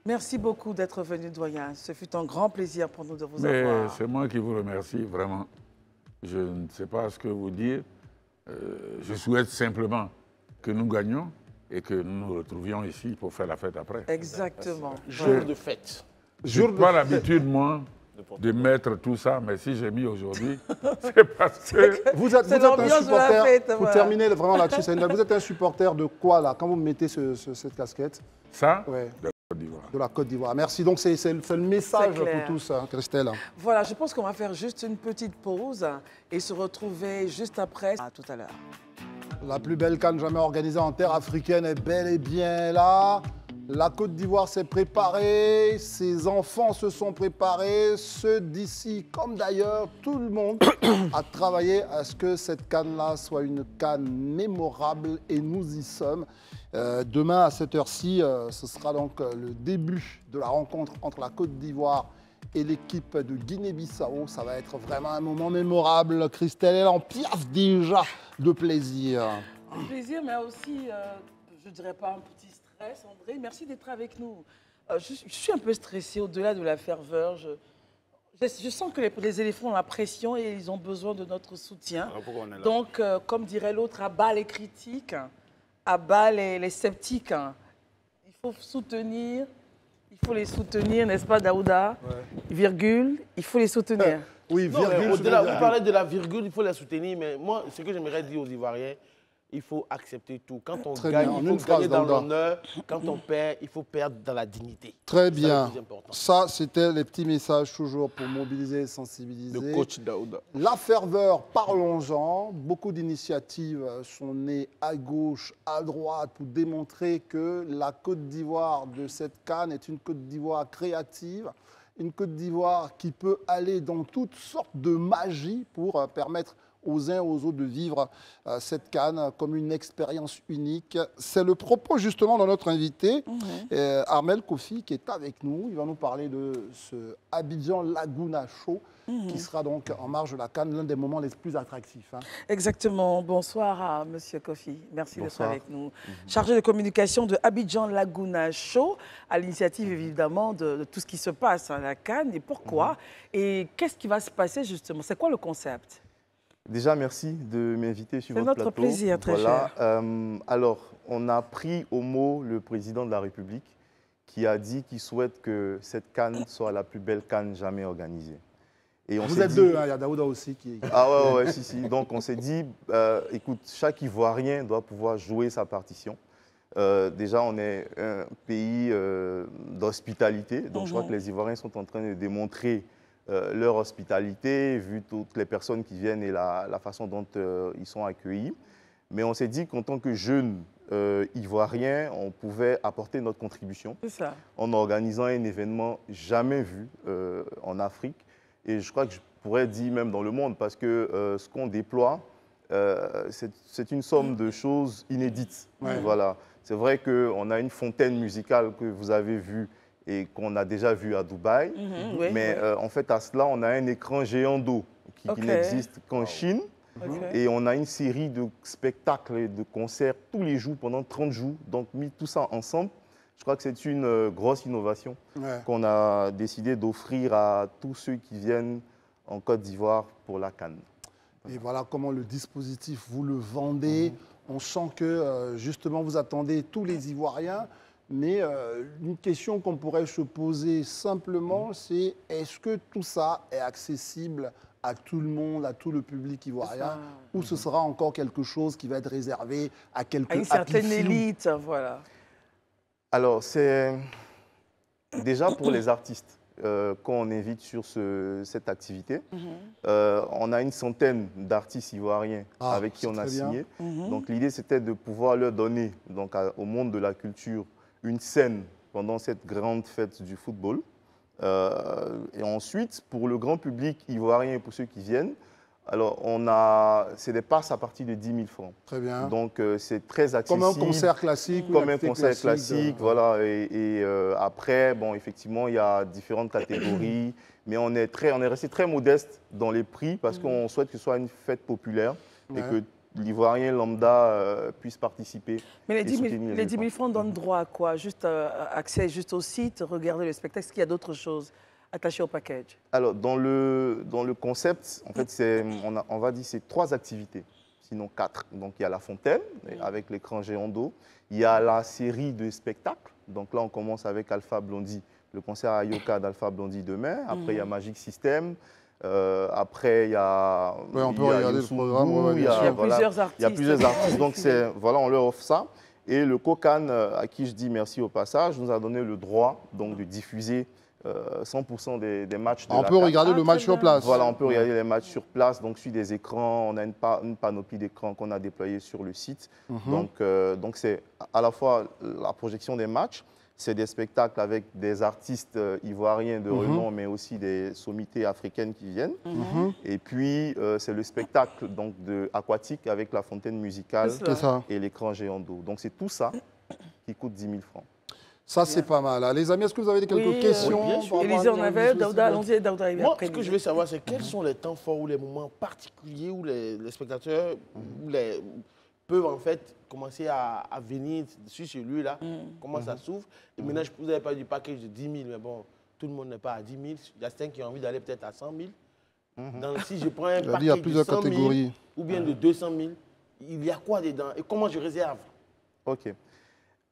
Merci beaucoup d'être venu, doyen. Ce fut un grand plaisir pour nous de vous avoir. C'est moi qui vous remercie, vraiment. Je ne sais pas ce que vous dire. Je souhaite simplement que nous gagnions et que nous nous retrouvions ici pour faire la fête après. Exactement. Jour de fête. Je n'ai pas l'habitude, moi, de mettre tout ça, mais si j'ai mis aujourd'hui, c'est parce que... Vous êtes un supporter, pour terminer vraiment là-dessus, vous êtes un supporter de quoi là, quand vous mettez cette casquette? Ça, ouais. De la Côte d'Ivoire. De la Côte d'Ivoire. Merci, donc c'est le message pour tous, hein, Christelle. Voilà, je pense qu'on va faire juste une petite pause et se retrouver juste après. À tout à l'heure. La plus belle CAN jamais organisée en terre africaine est bel et bien là. La Côte d'Ivoire s'est préparée, ses enfants se sont préparés, ceux d'ici comme d'ailleurs, tout le monde a travaillé à ce que cette CAN-là soit une CAN mémorable et nous y sommes. Demain à cette heure-ci, ce sera donc le début de la rencontre entre la Côte d'Ivoire et l'équipe de Guinée-Bissau. Ça va être vraiment un moment mémorable. Christelle, elle en piaffe déjà de plaisir. Un plaisir, mais aussi, je ne dirais pas un petit stress. André, merci d'être avec nous. Je suis un peu stressée au-delà de la ferveur. Je sens que les éléphants ont la pression et ils ont besoin de notre soutien. Donc, comme dirait l'autre, à bas les critiques, à bas les sceptiques. Il faut soutenir. Il faut les soutenir, n'est-ce pas, Daouda? Virgule, il faut les soutenir. Oui, virgule. Au-delà, vous parlez de la virgule, il faut la soutenir, mais moi, ce que j'aimerais dire aux Ivoiriens, il faut accepter tout. Quand on gagne, il faut gagner dans l'honneur. Quand on perd, il faut perdre dans la dignité. Très bien. Ça, c'était les petits messages toujours pour mobiliser et sensibiliser. Le coach Daouda. La ferveur, parlons-en. Beaucoup d'initiatives sont nées à gauche, à droite, pour démontrer que la Côte d'Ivoire de cette CAN est une Côte d'Ivoire créative, une Côte d'Ivoire qui peut aller dans toutes sortes de magie pour permettre aux uns et aux autres de vivre cette CAN comme une expérience unique. C'est le propos justement de notre invité, Armel Kofi, qui est avec nous. Il va nous parler de ce Abidjan Laguna Show, qui sera donc en marge de la CAN, l'un des moments les plus attractifs. Hein. Exactement. Bonsoir à Monsieur Kofi. Merci d'être avec nous. Chargé de communication de Abidjan Laguna Show, à l'initiative évidemment de tout ce qui se passe à la CAN. Et pourquoi? Et qu'est-ce qui va se passer justement? C'est quoi le concept? Déjà, merci de m'inviter sur votre plateau. C'est notre plaisir, très cher. Alors, on a pris au mot le président de la République qui a dit qu'il souhaite que cette CAN soit la plus belle CAN jamais organisée. Et on Vous êtes deux, hein, il y a Daouda aussi qui... Ah ouais, si. Donc, on s'est dit, écoute, chaque Ivoirien doit pouvoir jouer sa partition. Déjà, on est un pays d'hospitalité, donc je crois que les Ivoiriens sont en train de démontrer leur hospitalité, vu toutes les personnes qui viennent et la façon dont ils sont accueillis. Mais on s'est dit qu'en tant que jeunes Ivoiriens, on pouvait apporter notre contribution en organisant un événement jamais vu en Afrique. Et je crois que je pourrais dire même dans le monde, parce que ce qu'on déploie, c'est une somme de choses inédites. Voilà. C'est vrai qu'on a une fontaine musicale que vous avez vue et qu'on a déjà vu à Dubaï. Mais en fait, à cela, on a un écran géant d'eau qui n'existe qu'en Chine. Et on a une série de spectacles et de concerts tous les jours, pendant 30 jours. Donc, mis tout ça ensemble, je crois que c'est une grosse innovation qu'on a décidé d'offrir à tous ceux qui viennent en Côte d'Ivoire pour la CAN. Et voilà comment le dispositif, vous le vendez. On sent que, justement, vous attendez tous les Ivoiriens. Mais une question qu'on pourrait se poser simplement, c'est est-ce que tout ça est accessible à tout le monde, à tout le public ivoirien, ou ce sera encore quelque chose qui va être réservé à quelques... À une certaine élite, voilà. Alors, c'est déjà pour les artistes qu'on invite sur cette activité. On a une centaine d'artistes ivoiriens avec qui on a signé. Donc, l'idée, c'était de pouvoir leur donner au monde de la culture une scène pendant cette grande fête du football. Et ensuite, pour le grand public ivoirien et pour ceux qui viennent, alors c'est des passes à partir de 10 000 francs. Très bien. Donc, c'est très accessible. Comme un concert classique. Comme un concert classique, voilà. Et après, bon, effectivement, il y a différentes catégories. Mais on est resté très modeste dans les prix parce qu'on souhaite que ce soit une fête populaire et que l'Ivoirien lambda puisse participer. Mais les 10 000 francs donnent droit à quoi? Juste accès juste au site, regarder le spectacle. Est-ce qu'il y a d'autres choses attachées au package? Alors, dans le concept, en fait, on va dire c'est 3 activités. sinon 4. Donc il y a la fontaine avec l'écran géant d'eau. Il y a la série de spectacles. Donc là, on commence avec Alpha Blondy, le concert à Yoka d'Alpha Blondy demain. Après, il y a Magic System. Après, il y a. Ouais, on peut regarder le programme. Il y a plusieurs artistes. Il y a plusieurs artistes. Donc voilà, on leur offre ça. Et le COCAN, à qui je dis merci au passage, nous a donné le droit donc, de diffuser 100% des matchs de la CAN. On peut regarder le match sur place. Voilà, on peut regarder les matchs sur place, donc sur des écrans. On a une panoplie d'écrans qu'on a déployée sur le site. Donc c'est à la fois la projection des matchs, c'est des spectacles avec des artistes ivoiriens de renom, mais aussi des sommités africaines qui viennent. Et puis, c'est le spectacle donc, aquatique avec la fontaine musicale et l'écran géant d'eau. Donc, c'est tout ça qui coûte 10 000 francs. Ça, c'est pas mal. Les amis, est-ce que vous avez quelques questions? Élisée, on avait. Daouda, allons-y, Daouda. Moi, ce que je veux savoir, c'est quels sont les temps forts ou les moments particuliers où les spectateurs peuvent en fait commencer à venir sur celui-là, comment ça s'ouvre. Et maintenant, vous n'avez pas du package de 10 000, mais bon, tout le monde n'est pas à 10 000. Il y a certains qui ont envie d'aller peut-être à 100 000. Donc, si je prends un package de 100 000 ou bien de 200 000, il y a quoi dedans et comment je réserve? OK.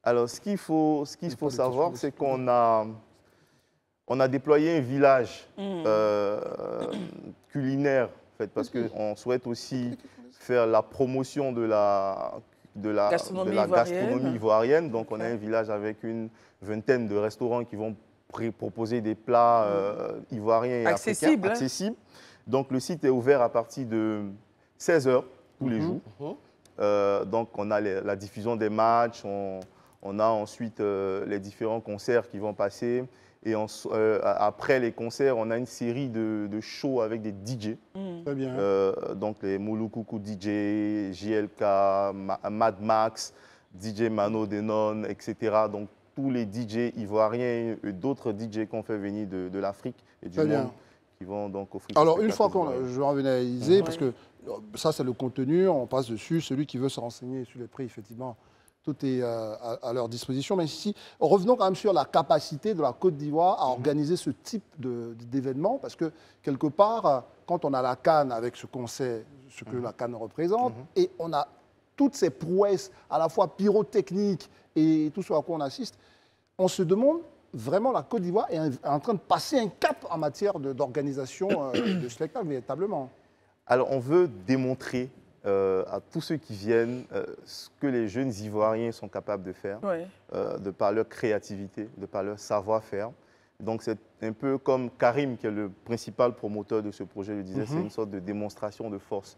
Alors, ce qu'il faut savoir, c'est qu'on a déployé un village culinaire, en fait, parce qu'on souhaite aussi faire la promotion de la gastronomie ivoirienne. Donc, on a un village avec une vingtaine de restaurants qui vont proposer des plats ivoiriens et africains accessibles. Donc, le site est ouvert à partir de 16 h tous les jours. Donc, on a la diffusion des matchs, on a ensuite les différents concerts qui vont passer. Et après les concerts, on a une série de shows avec des DJ. Très bien. Donc les Moulukoukou DJ, JLK, Mad Max, DJ Mano Denon, etc. Donc tous les DJ ivoiriens et d'autres DJ qu'on fait venir de l'Afrique et du monde qui vont donc offrir. Alors une fois je vais revenir à Élisée, parce que ça c'est le contenu, on passe dessus. Celui qui veut se renseigner sur les prix, effectivement, tout est à leur disposition. Mais ici, revenons quand même sur la capacité de la Côte d'Ivoire à organiser ce type d'événement, parce que quelque part, quand on a la CAN avec ce qu'on sait, ce que la CAN représente, et on a toutes ces prouesses, à la fois pyrotechniques et tout ce à quoi on assiste, on se demande vraiment la Côte d'Ivoire est en train de passer un cap en matière d'organisation de spectacle, véritablement. Alors, on veut démontrer à tous ceux qui viennent ce que les jeunes Ivoiriens sont capables de faire, de par leur créativité, de par leur savoir-faire. Donc c'est un peu comme Karim, qui est le principal promoteur de ce projet, le disait, c'est une sorte de démonstration de force.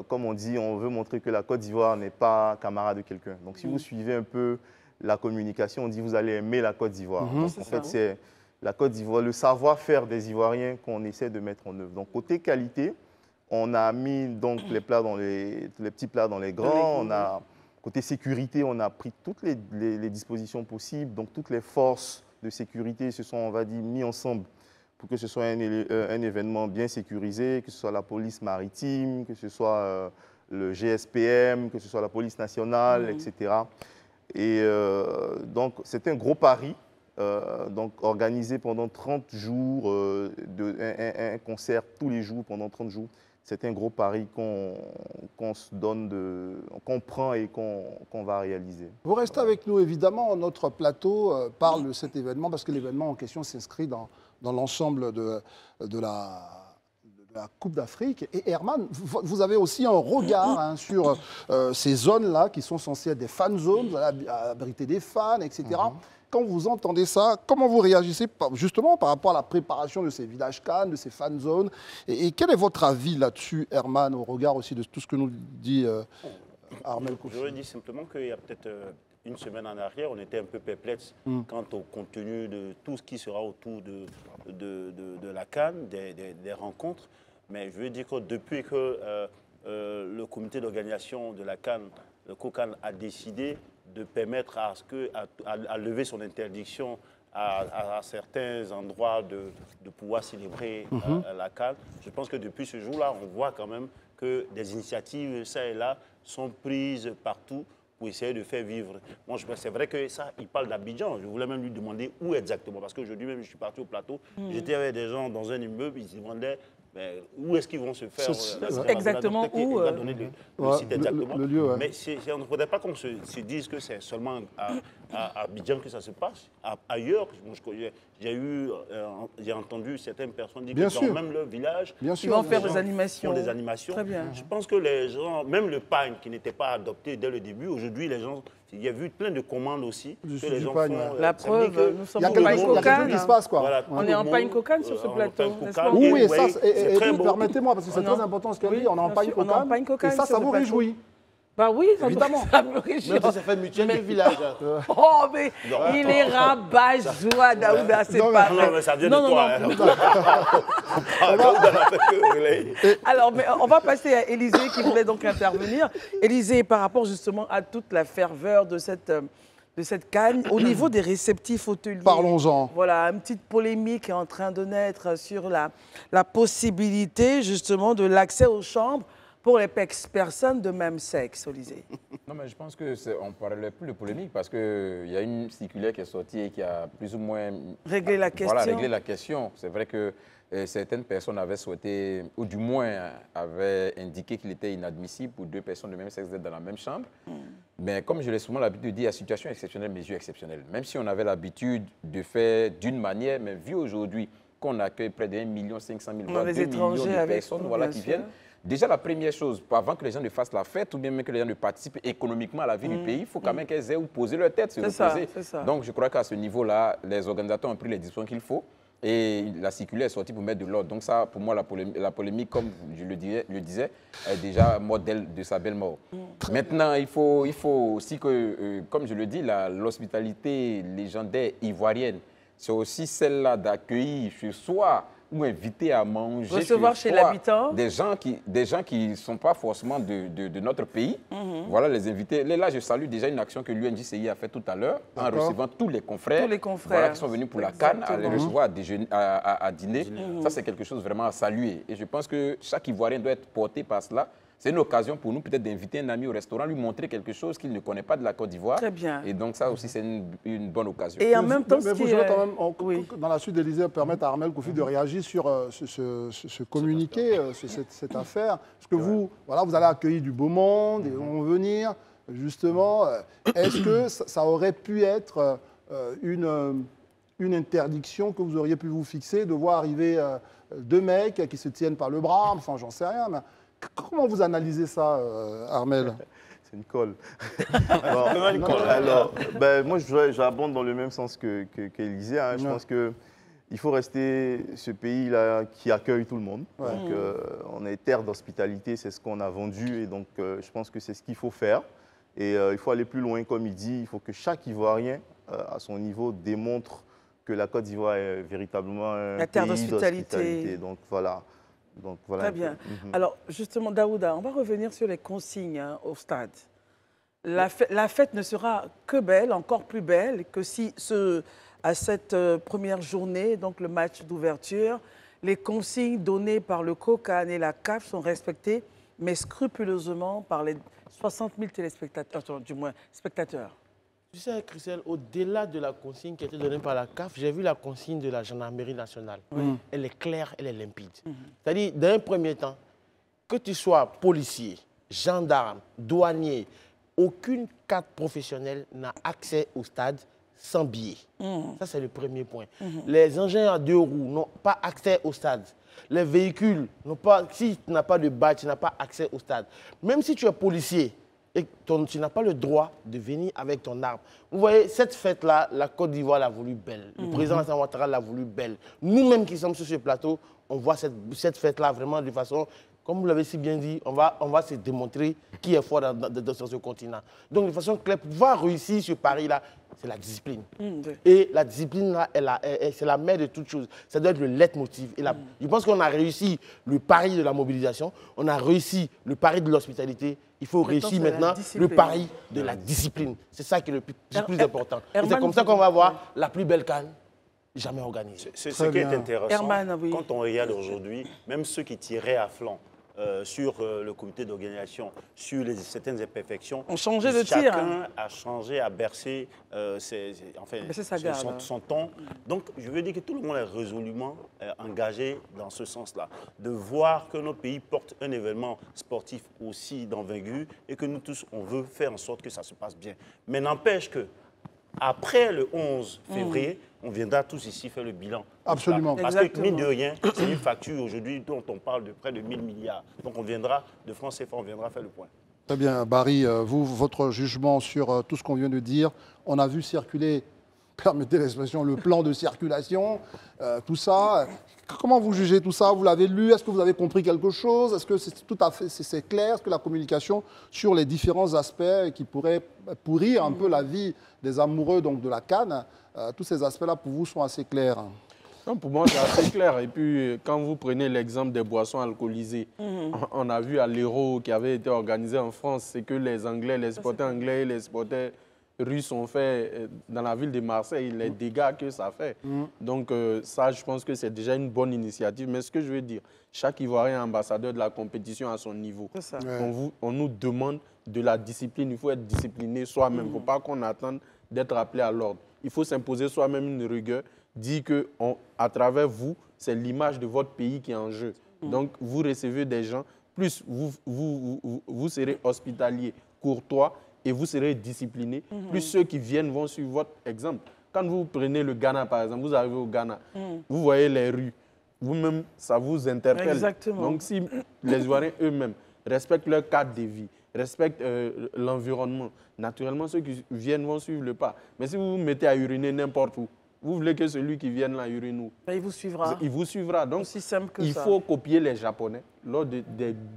Comme on dit, on veut montrer que la Côte d'Ivoire n'est pas camarade de quelqu'un. Donc si vous suivez un peu la communication, on dit vous allez aimer la Côte d'Ivoire. En fait, c'est la Côte d'Ivoire, le savoir-faire des Ivoiriens qu'on essaie de mettre en œuvre. Donc côté qualité, on a mis donc les petits plats dans les grands. On a, côté sécurité, on a pris toutes les dispositions possibles. Donc toutes les forces de sécurité se sont, on va dire, mis ensemble pour que ce soit un événement bien sécurisé, que ce soit la police maritime, que ce soit le GSPM, que ce soit la police nationale, etc. Et donc c'est un gros pari. Donc organisé pendant 30 jours, un concert tous les jours pendant 30 jours. C'est un gros pari qu'on se donne, qu'on prend et qu'on va réaliser. Vous restez avec nous, évidemment. Notre plateau parle de cet événement parce que l'événement en question s'inscrit dans l'ensemble de la Coupe d'Afrique. Et Herman, vous avez aussi un regard sur ces zones-là qui sont censées être des fan zones, vous allez abriter des fans, etc. Quand vous entendez ça, comment vous réagissez justement par rapport à la préparation de ces villages CAN, de ces fan zones, et quel est votre avis là-dessus, Herman, au regard aussi de tout ce que nous dit Armel Kofi? Je dis simplement qu'il y a peut-être une semaine en arrière, on était un peu perplexe quant au contenu de tout ce qui sera autour de la CAN, des rencontres. Mais je veux dire que depuis que le comité d'organisation de la CAN, le COCAN, a décidé de permettre à lever son interdiction à certains endroits de pouvoir célébrer la CAN. Je pense que depuis ce jour-là, on voit quand même que des initiatives, ça et là, sont prises partout pour essayer de faire vivre. Moi, c'est vrai que ça, il parle d'Abidjan. Je voulais même lui demander où exactement, parce qu'aujourd'hui même, je suis parti au plateau, j'étais avec des gens dans un immeuble, ils se demandaient mais où est-ce qu'ils vont se faire exactement où le site exactement. Le lieu, ouais. Mais on ne faudrait pas qu'on se dise que c'est seulement à Abidjan que ça se passe. Ailleurs, j'ai entendu certaines personnes dire que dans même leur village, ils vont faire des animations. Font des animations. Très bien. Je pense que les gens, même le pagne qui n'était pas adopté dès le début, aujourd'hui les gens, il y a eu plein de commandes aussi que les gens font. La preuve, nous sommes en pagne cocaine. Il y a quelque chose qui se passe, quoi. Voilà, on est en pagne cocaine sur ce plateau, n'est-ce pas? Oui, et ça, permettez-moi, parce que c'est très important ce qu'elle dit, on est en pagne cocaine, et ça vous réjouit. Bah oui, évidemment. Ça me réjouit. Même si ça fait mutuelle du village. Oh, mais il est rabat-joie, Daouda, c'est pas vrai. Non, mais ça vient de toi. Alors, mais on va passer à Élisée qui voulait donc intervenir. Élisée, par rapport justement à toute la ferveur de cette CAN, au niveau des réceptifs hôteliers. Parlons-en. Voilà, une petite polémique est en train de naître sur la possibilité justement de l'accès aux chambres pour les personnes de même sexe, Élisée. Non, mais je pense qu'on ne parlait plus de polémique parce qu'il y a une circulaire qui est sortie et qui a plus ou moins réglé la question. Voilà, réglé la question. C'est vrai que certaines personnes avaient souhaité, ou du moins avaient indiqué qu'il était inadmissible pour deux personnes de même sexe d'être dans la même chambre. Mais comme je l'ai souvent l'habitude de dire, à situation exceptionnelle, mesure exceptionnelle. Même si on avait l'habitude de faire d'une manière, mais vu aujourd'hui qu'on accueille près de 1 500 000, voire 2 millions de personnes qui viennent, déjà, la première chose, avant que les gens ne fassent la fête ou bien même que les gens ne participent économiquement à la vie du pays, il faut quand même qu'elles aient où poser leur tête, se reposer. Donc, je crois qu'à ce niveau-là, les organisateurs ont pris les dispositions qu'il faut et la circulaire est sortie pour mettre de l'ordre. Donc ça, pour moi, la polémique, comme je le disais, est déjà modèle de sa belle mort. Maintenant, il faut aussi que, comme je le dis, l'hospitalité légendaire ivoirienne, c'est aussi celle-là d'accueillir chez soi ou inviter à manger, recevoir chez l'habitant des gens qui ne sont pas forcément de notre pays. Voilà, les invités. Là, je salue déjà une action que l'UNJCI a fait tout à l'heure en recevant tous les confrères, voilà, qui sont venus pour la CAN, à les recevoir à dîner. Ça, c'est quelque chose vraiment à saluer. Et je pense que chaque Ivoirien doit être porté par cela. C'est une occasion pour nous peut-être d'inviter un ami au restaurant, lui montrer quelque chose qu'il ne connaît pas de la Côte d'Ivoire. Très bien. Et donc ça aussi, c'est une bonne occasion. Et en même temps, mais vous voulez quand même, dans la suite d'Élysée, permettre à Armel Kofi de réagir sur ce communiqué, sur cette affaire. Parce que vous allez accueillir du beau monde, ils vont venir, justement. Est-ce que ça aurait pu être une interdiction que vous auriez pu vous fixer de voir arriver deux mecs qui se tiennent par le bras, enfin, j'en sais rien, mais comment vous analysez ça, Armel? C'est une colle. Moi, j'abonde dans le même sens qu'Élysée. Je pense qu'il faut rester ce pays-là qui accueille tout le monde. Donc, on est terre d'hospitalité, c'est ce qu'on a vendu. Et donc, je pense que c'est ce qu'il faut faire. Et il faut aller plus loin, comme il dit. Il faut que chaque Ivoirien, à son niveau, démontre que la Côte d'Ivoire est véritablement un terre pays d'hospitalité. Donc, voilà. Très bien. Alors, justement, Daouda, on va revenir sur les consignes au stade. La fête ne sera que belle, encore plus belle, que si à cette première journée, donc le match d'ouverture, les consignes données par le COCAN et la CAF sont respectées, mais scrupuleusement par les 60 000 téléspectateurs, du moins spectateurs. Tu sais, Christelle, au-delà de la consigne qui a été donnée par la CAF, j'ai vu la consigne de la gendarmerie nationale. Elle est claire, elle est limpide. C'est-à-dire, dans un premier temps, que tu sois policier, gendarme, douanier, aucune carte professionnelle n'a accès au stade sans billet. Ça, c'est le premier point. Les engins à 2 roues n'ont pas accès au stade. Les véhicules n'ont pas, si tu n'as pas de badge, tu n'as pas accès au stade. Même si tu es policier, et tu n'as pas le droit de venir avec ton arme. Vous voyez, cette fête-là, la Côte d'Ivoire l'a voulu belle. Le président Alassane Ouattara l'a voulu belle. Nous-mêmes qui sommes sur ce plateau, on voit cette fête-là vraiment de façon, comme vous l'avez si bien dit, on va se démontrer qui est fort sur ce continent. Donc, de façon claire, pour pouvoir réussir ce pari-là, c'est la discipline. Et la discipline-là, c'est la mère de toutes choses. Ça doit être le leitmotiv. Et je pense qu'on a réussi le pari de la mobilisation, on a réussi le pari de l'hospitalité. Il faut réussir maintenant le pari de la discipline. C'est ça qui est le plus important. Et c'est comme ça qu'on va avoir la plus belle CAN jamais organisée. C'est ce qui est intéressant. Quand on regarde aujourd'hui, même ceux qui tiraient à flanc sur le comité d'organisation, sur certaines imperfections. On changeait de tir. Chacun a changé, a bercé son ton. Donc, je veux dire que tout le monde est résolument engagé dans ce sens-là. De voir que nos pays portent un événement sportif aussi d'envergure et que nous tous, on veut faire en sorte que ça se passe bien. Mais n'empêche que après le 11 février, on viendra tous ici faire le bilan. Absolument. Parce que, mine de rien, c'est une facture aujourd'hui dont on parle de près de 1000 milliards. Donc on viendra, de France CFA, on viendra faire le point. Très bien. Barry, vous, votre jugement sur tout ce qu'on vient de dire. On a vu circuler, permettez l'expression, le plan de circulation, tout ça. Comment vous jugez tout ça? Vous l'avez lu? Est-ce que vous avez compris quelque chose? Est-ce que c'est tout à fait c'est clair? Est-ce que la communication sur les différents aspects qui pourraient pourrir un peu la vie des amoureux donc, de la CAN, tous ces aspects-là pour vous sont assez clairs? Non, pour moi, c'est assez clair. Et puis, quand vous prenez l'exemple des boissons alcoolisées, on a vu à l'Euro qui avait été organisé en France, c'est que les Anglais, les supporters anglais, les supporters russes ont fait dans la ville de Marseille les dégâts que ça fait. Donc ça, je pense que c'est déjà une bonne initiative. Mais ce que je veux dire, chaque Ivoirien ambassadeur de la compétition à son niveau. Ça. On nous demande de la discipline. Il faut être discipliné soi-même. Il ne faut pas qu'on attende d'être appelé à l'ordre. Il faut s'imposer soi-même une rigueur. Dire qu'à travers vous, c'est l'image de votre pays qui est en jeu. Donc vous recevez des gens, plus vous serez hospitalier, courtois, et vous serez discipliné, plus ceux qui viennent vont suivre votre exemple. Quand vous prenez le Ghana, par exemple, vous arrivez au Ghana, vous voyez les rues, vous-même, ça vous interpelle. Exactement. Donc, si les Ivoiriens eux-mêmes respectent leur cadre de vie, respectent l'environnement, naturellement, ceux qui viennent vont suivre le pas. Mais si vous vous mettez à uriner n'importe où, vous voulez que celui qui vienne là urine où? Il vous suivra. Il vous suivra. Donc, aussi simple que il faut copier les Japonais. Lors des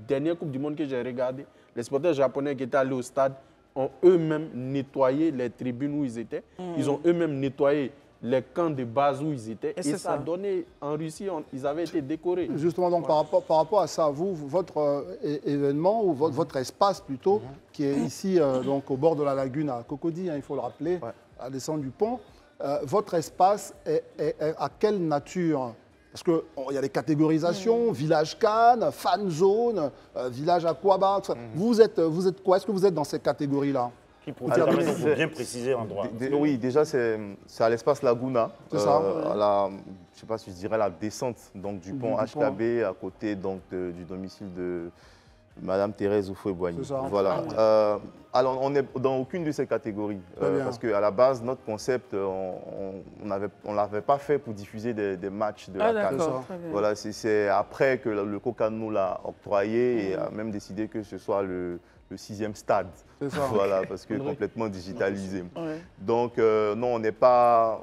dernières Coupes du Monde que j'ai regardées, les supporters japonais qui étaient allés au stade ont eux-mêmes nettoyé les tribunes où ils étaient. Ils ont eux-mêmes nettoyé les camps de base où ils étaient. Et ça a donné, en Russie, ils avaient été décorés. Justement, donc, par rapport à ça, vous, votre événement, ou votre espace plutôt, qui est ici donc, au bord de la lagune à Cocody, il faut le rappeler, à descendre du pont, votre espace est à quelle nature? Parce qu'il y a des catégorisations, village Cannes, fan zone, village Aquaba. Vous êtes quoi? Est-ce que vous êtes dans ces catégories-là? Il faut bien préciser l'endroit. Oui, déjà, c'est à l'espace Laguna. C'est ça. Je ne sais pas si je dirais la descente donc, du pont HKB, à côté donc, du domicile de Madame Thérèse Oufoué-Boigny. Voilà. Alors, on n'est dans aucune de ces catégories. Parce qu'à la base, notre concept, on ne l'avait pas fait pour diffuser des matchs de la CAN. Voilà, c'est après que le COCAN nous l'a octroyé et a même décidé que ce soit le 6e stade. Voilà, parce que complètement digitalisé. Donc, non, on n'est pas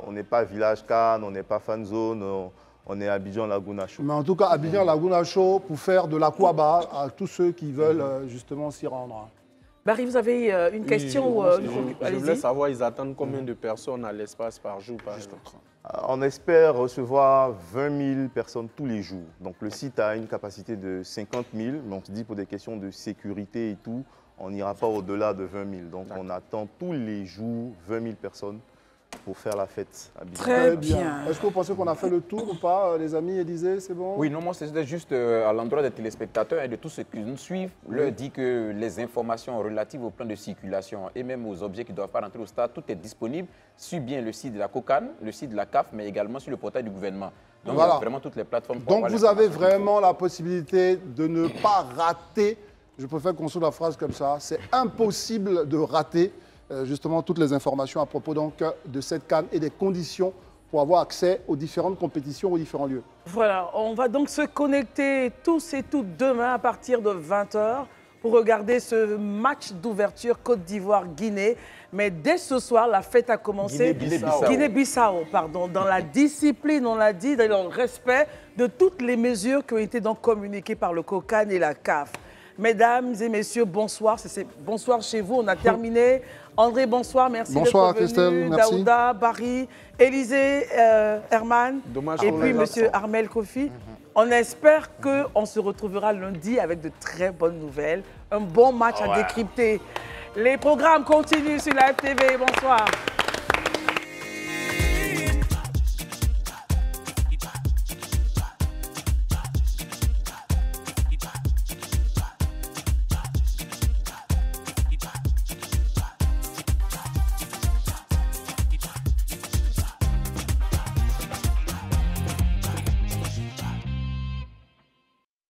Village Cannes, on n'est pas Fan Zone. On est à Abidjan Laguna Show. Mais en tout cas, Abidjan Laguna Show pour faire de l'aquaba à tous ceux qui veulent justement s'y rendre. Barry, vous avez une question? Je voulais savoir, ils attendent combien de personnes à l'espace par jour, par exemple? On espère recevoir 20 000 personnes tous les jours. Donc le site a une capacité de 50 000, mais on se dit pour des questions de sécurité et tout, on n'ira pas au-delà de 20 000. Donc on attend tous les jours 20 000 personnes pour faire la fête à Abidjan. Très bien. Est-ce que vous pensez qu'on a fait le tour ou pas, les amis? Élisée, c'est bon? Oui, non, moi, c'était juste à l'endroit des téléspectateurs et de tous ceux qui nous suivent, leur dit que les informations relatives au plan de circulation et même aux objets qui ne doivent pas rentrer au stade, tout est disponible sur bien le site de la COCAN, le site de la CAF, mais également sur le portail du gouvernement. Donc, voilà. Il y a vraiment toutes les plateformes. Donc, vous avez vraiment la possibilité de ne pas rater. Je préfère construire la phrase comme ça. C'est impossible de rater justement toutes les informations à propos donc, de cette CAN et des conditions pour avoir accès aux différentes compétitions, aux différents lieux. Voilà, on va donc se connecter tous et toutes demain à partir de 20 h pour regarder ce match d'ouverture Côte d'Ivoire-Guinée. Mais dès ce soir, la fête a commencé. Guinée-Bissau, pardon. Dans la discipline, on l'a dit, dans le respect de toutes les mesures qui ont été donc communiquées par le COCAN et la CAF. Mesdames et messieurs, bonsoir. Bonsoir chez vous, on a terminé. André, bonsoir, merci d'être venu. Bonsoir Christelle, merci. Daouda, Barry, Élisée, Herman, et puis monsieur Armel Kofi. On espère qu'on se retrouvera lundi avec de très bonnes nouvelles. Un bon match à décrypter. Les programmes continuent sur la FTV. Bonsoir.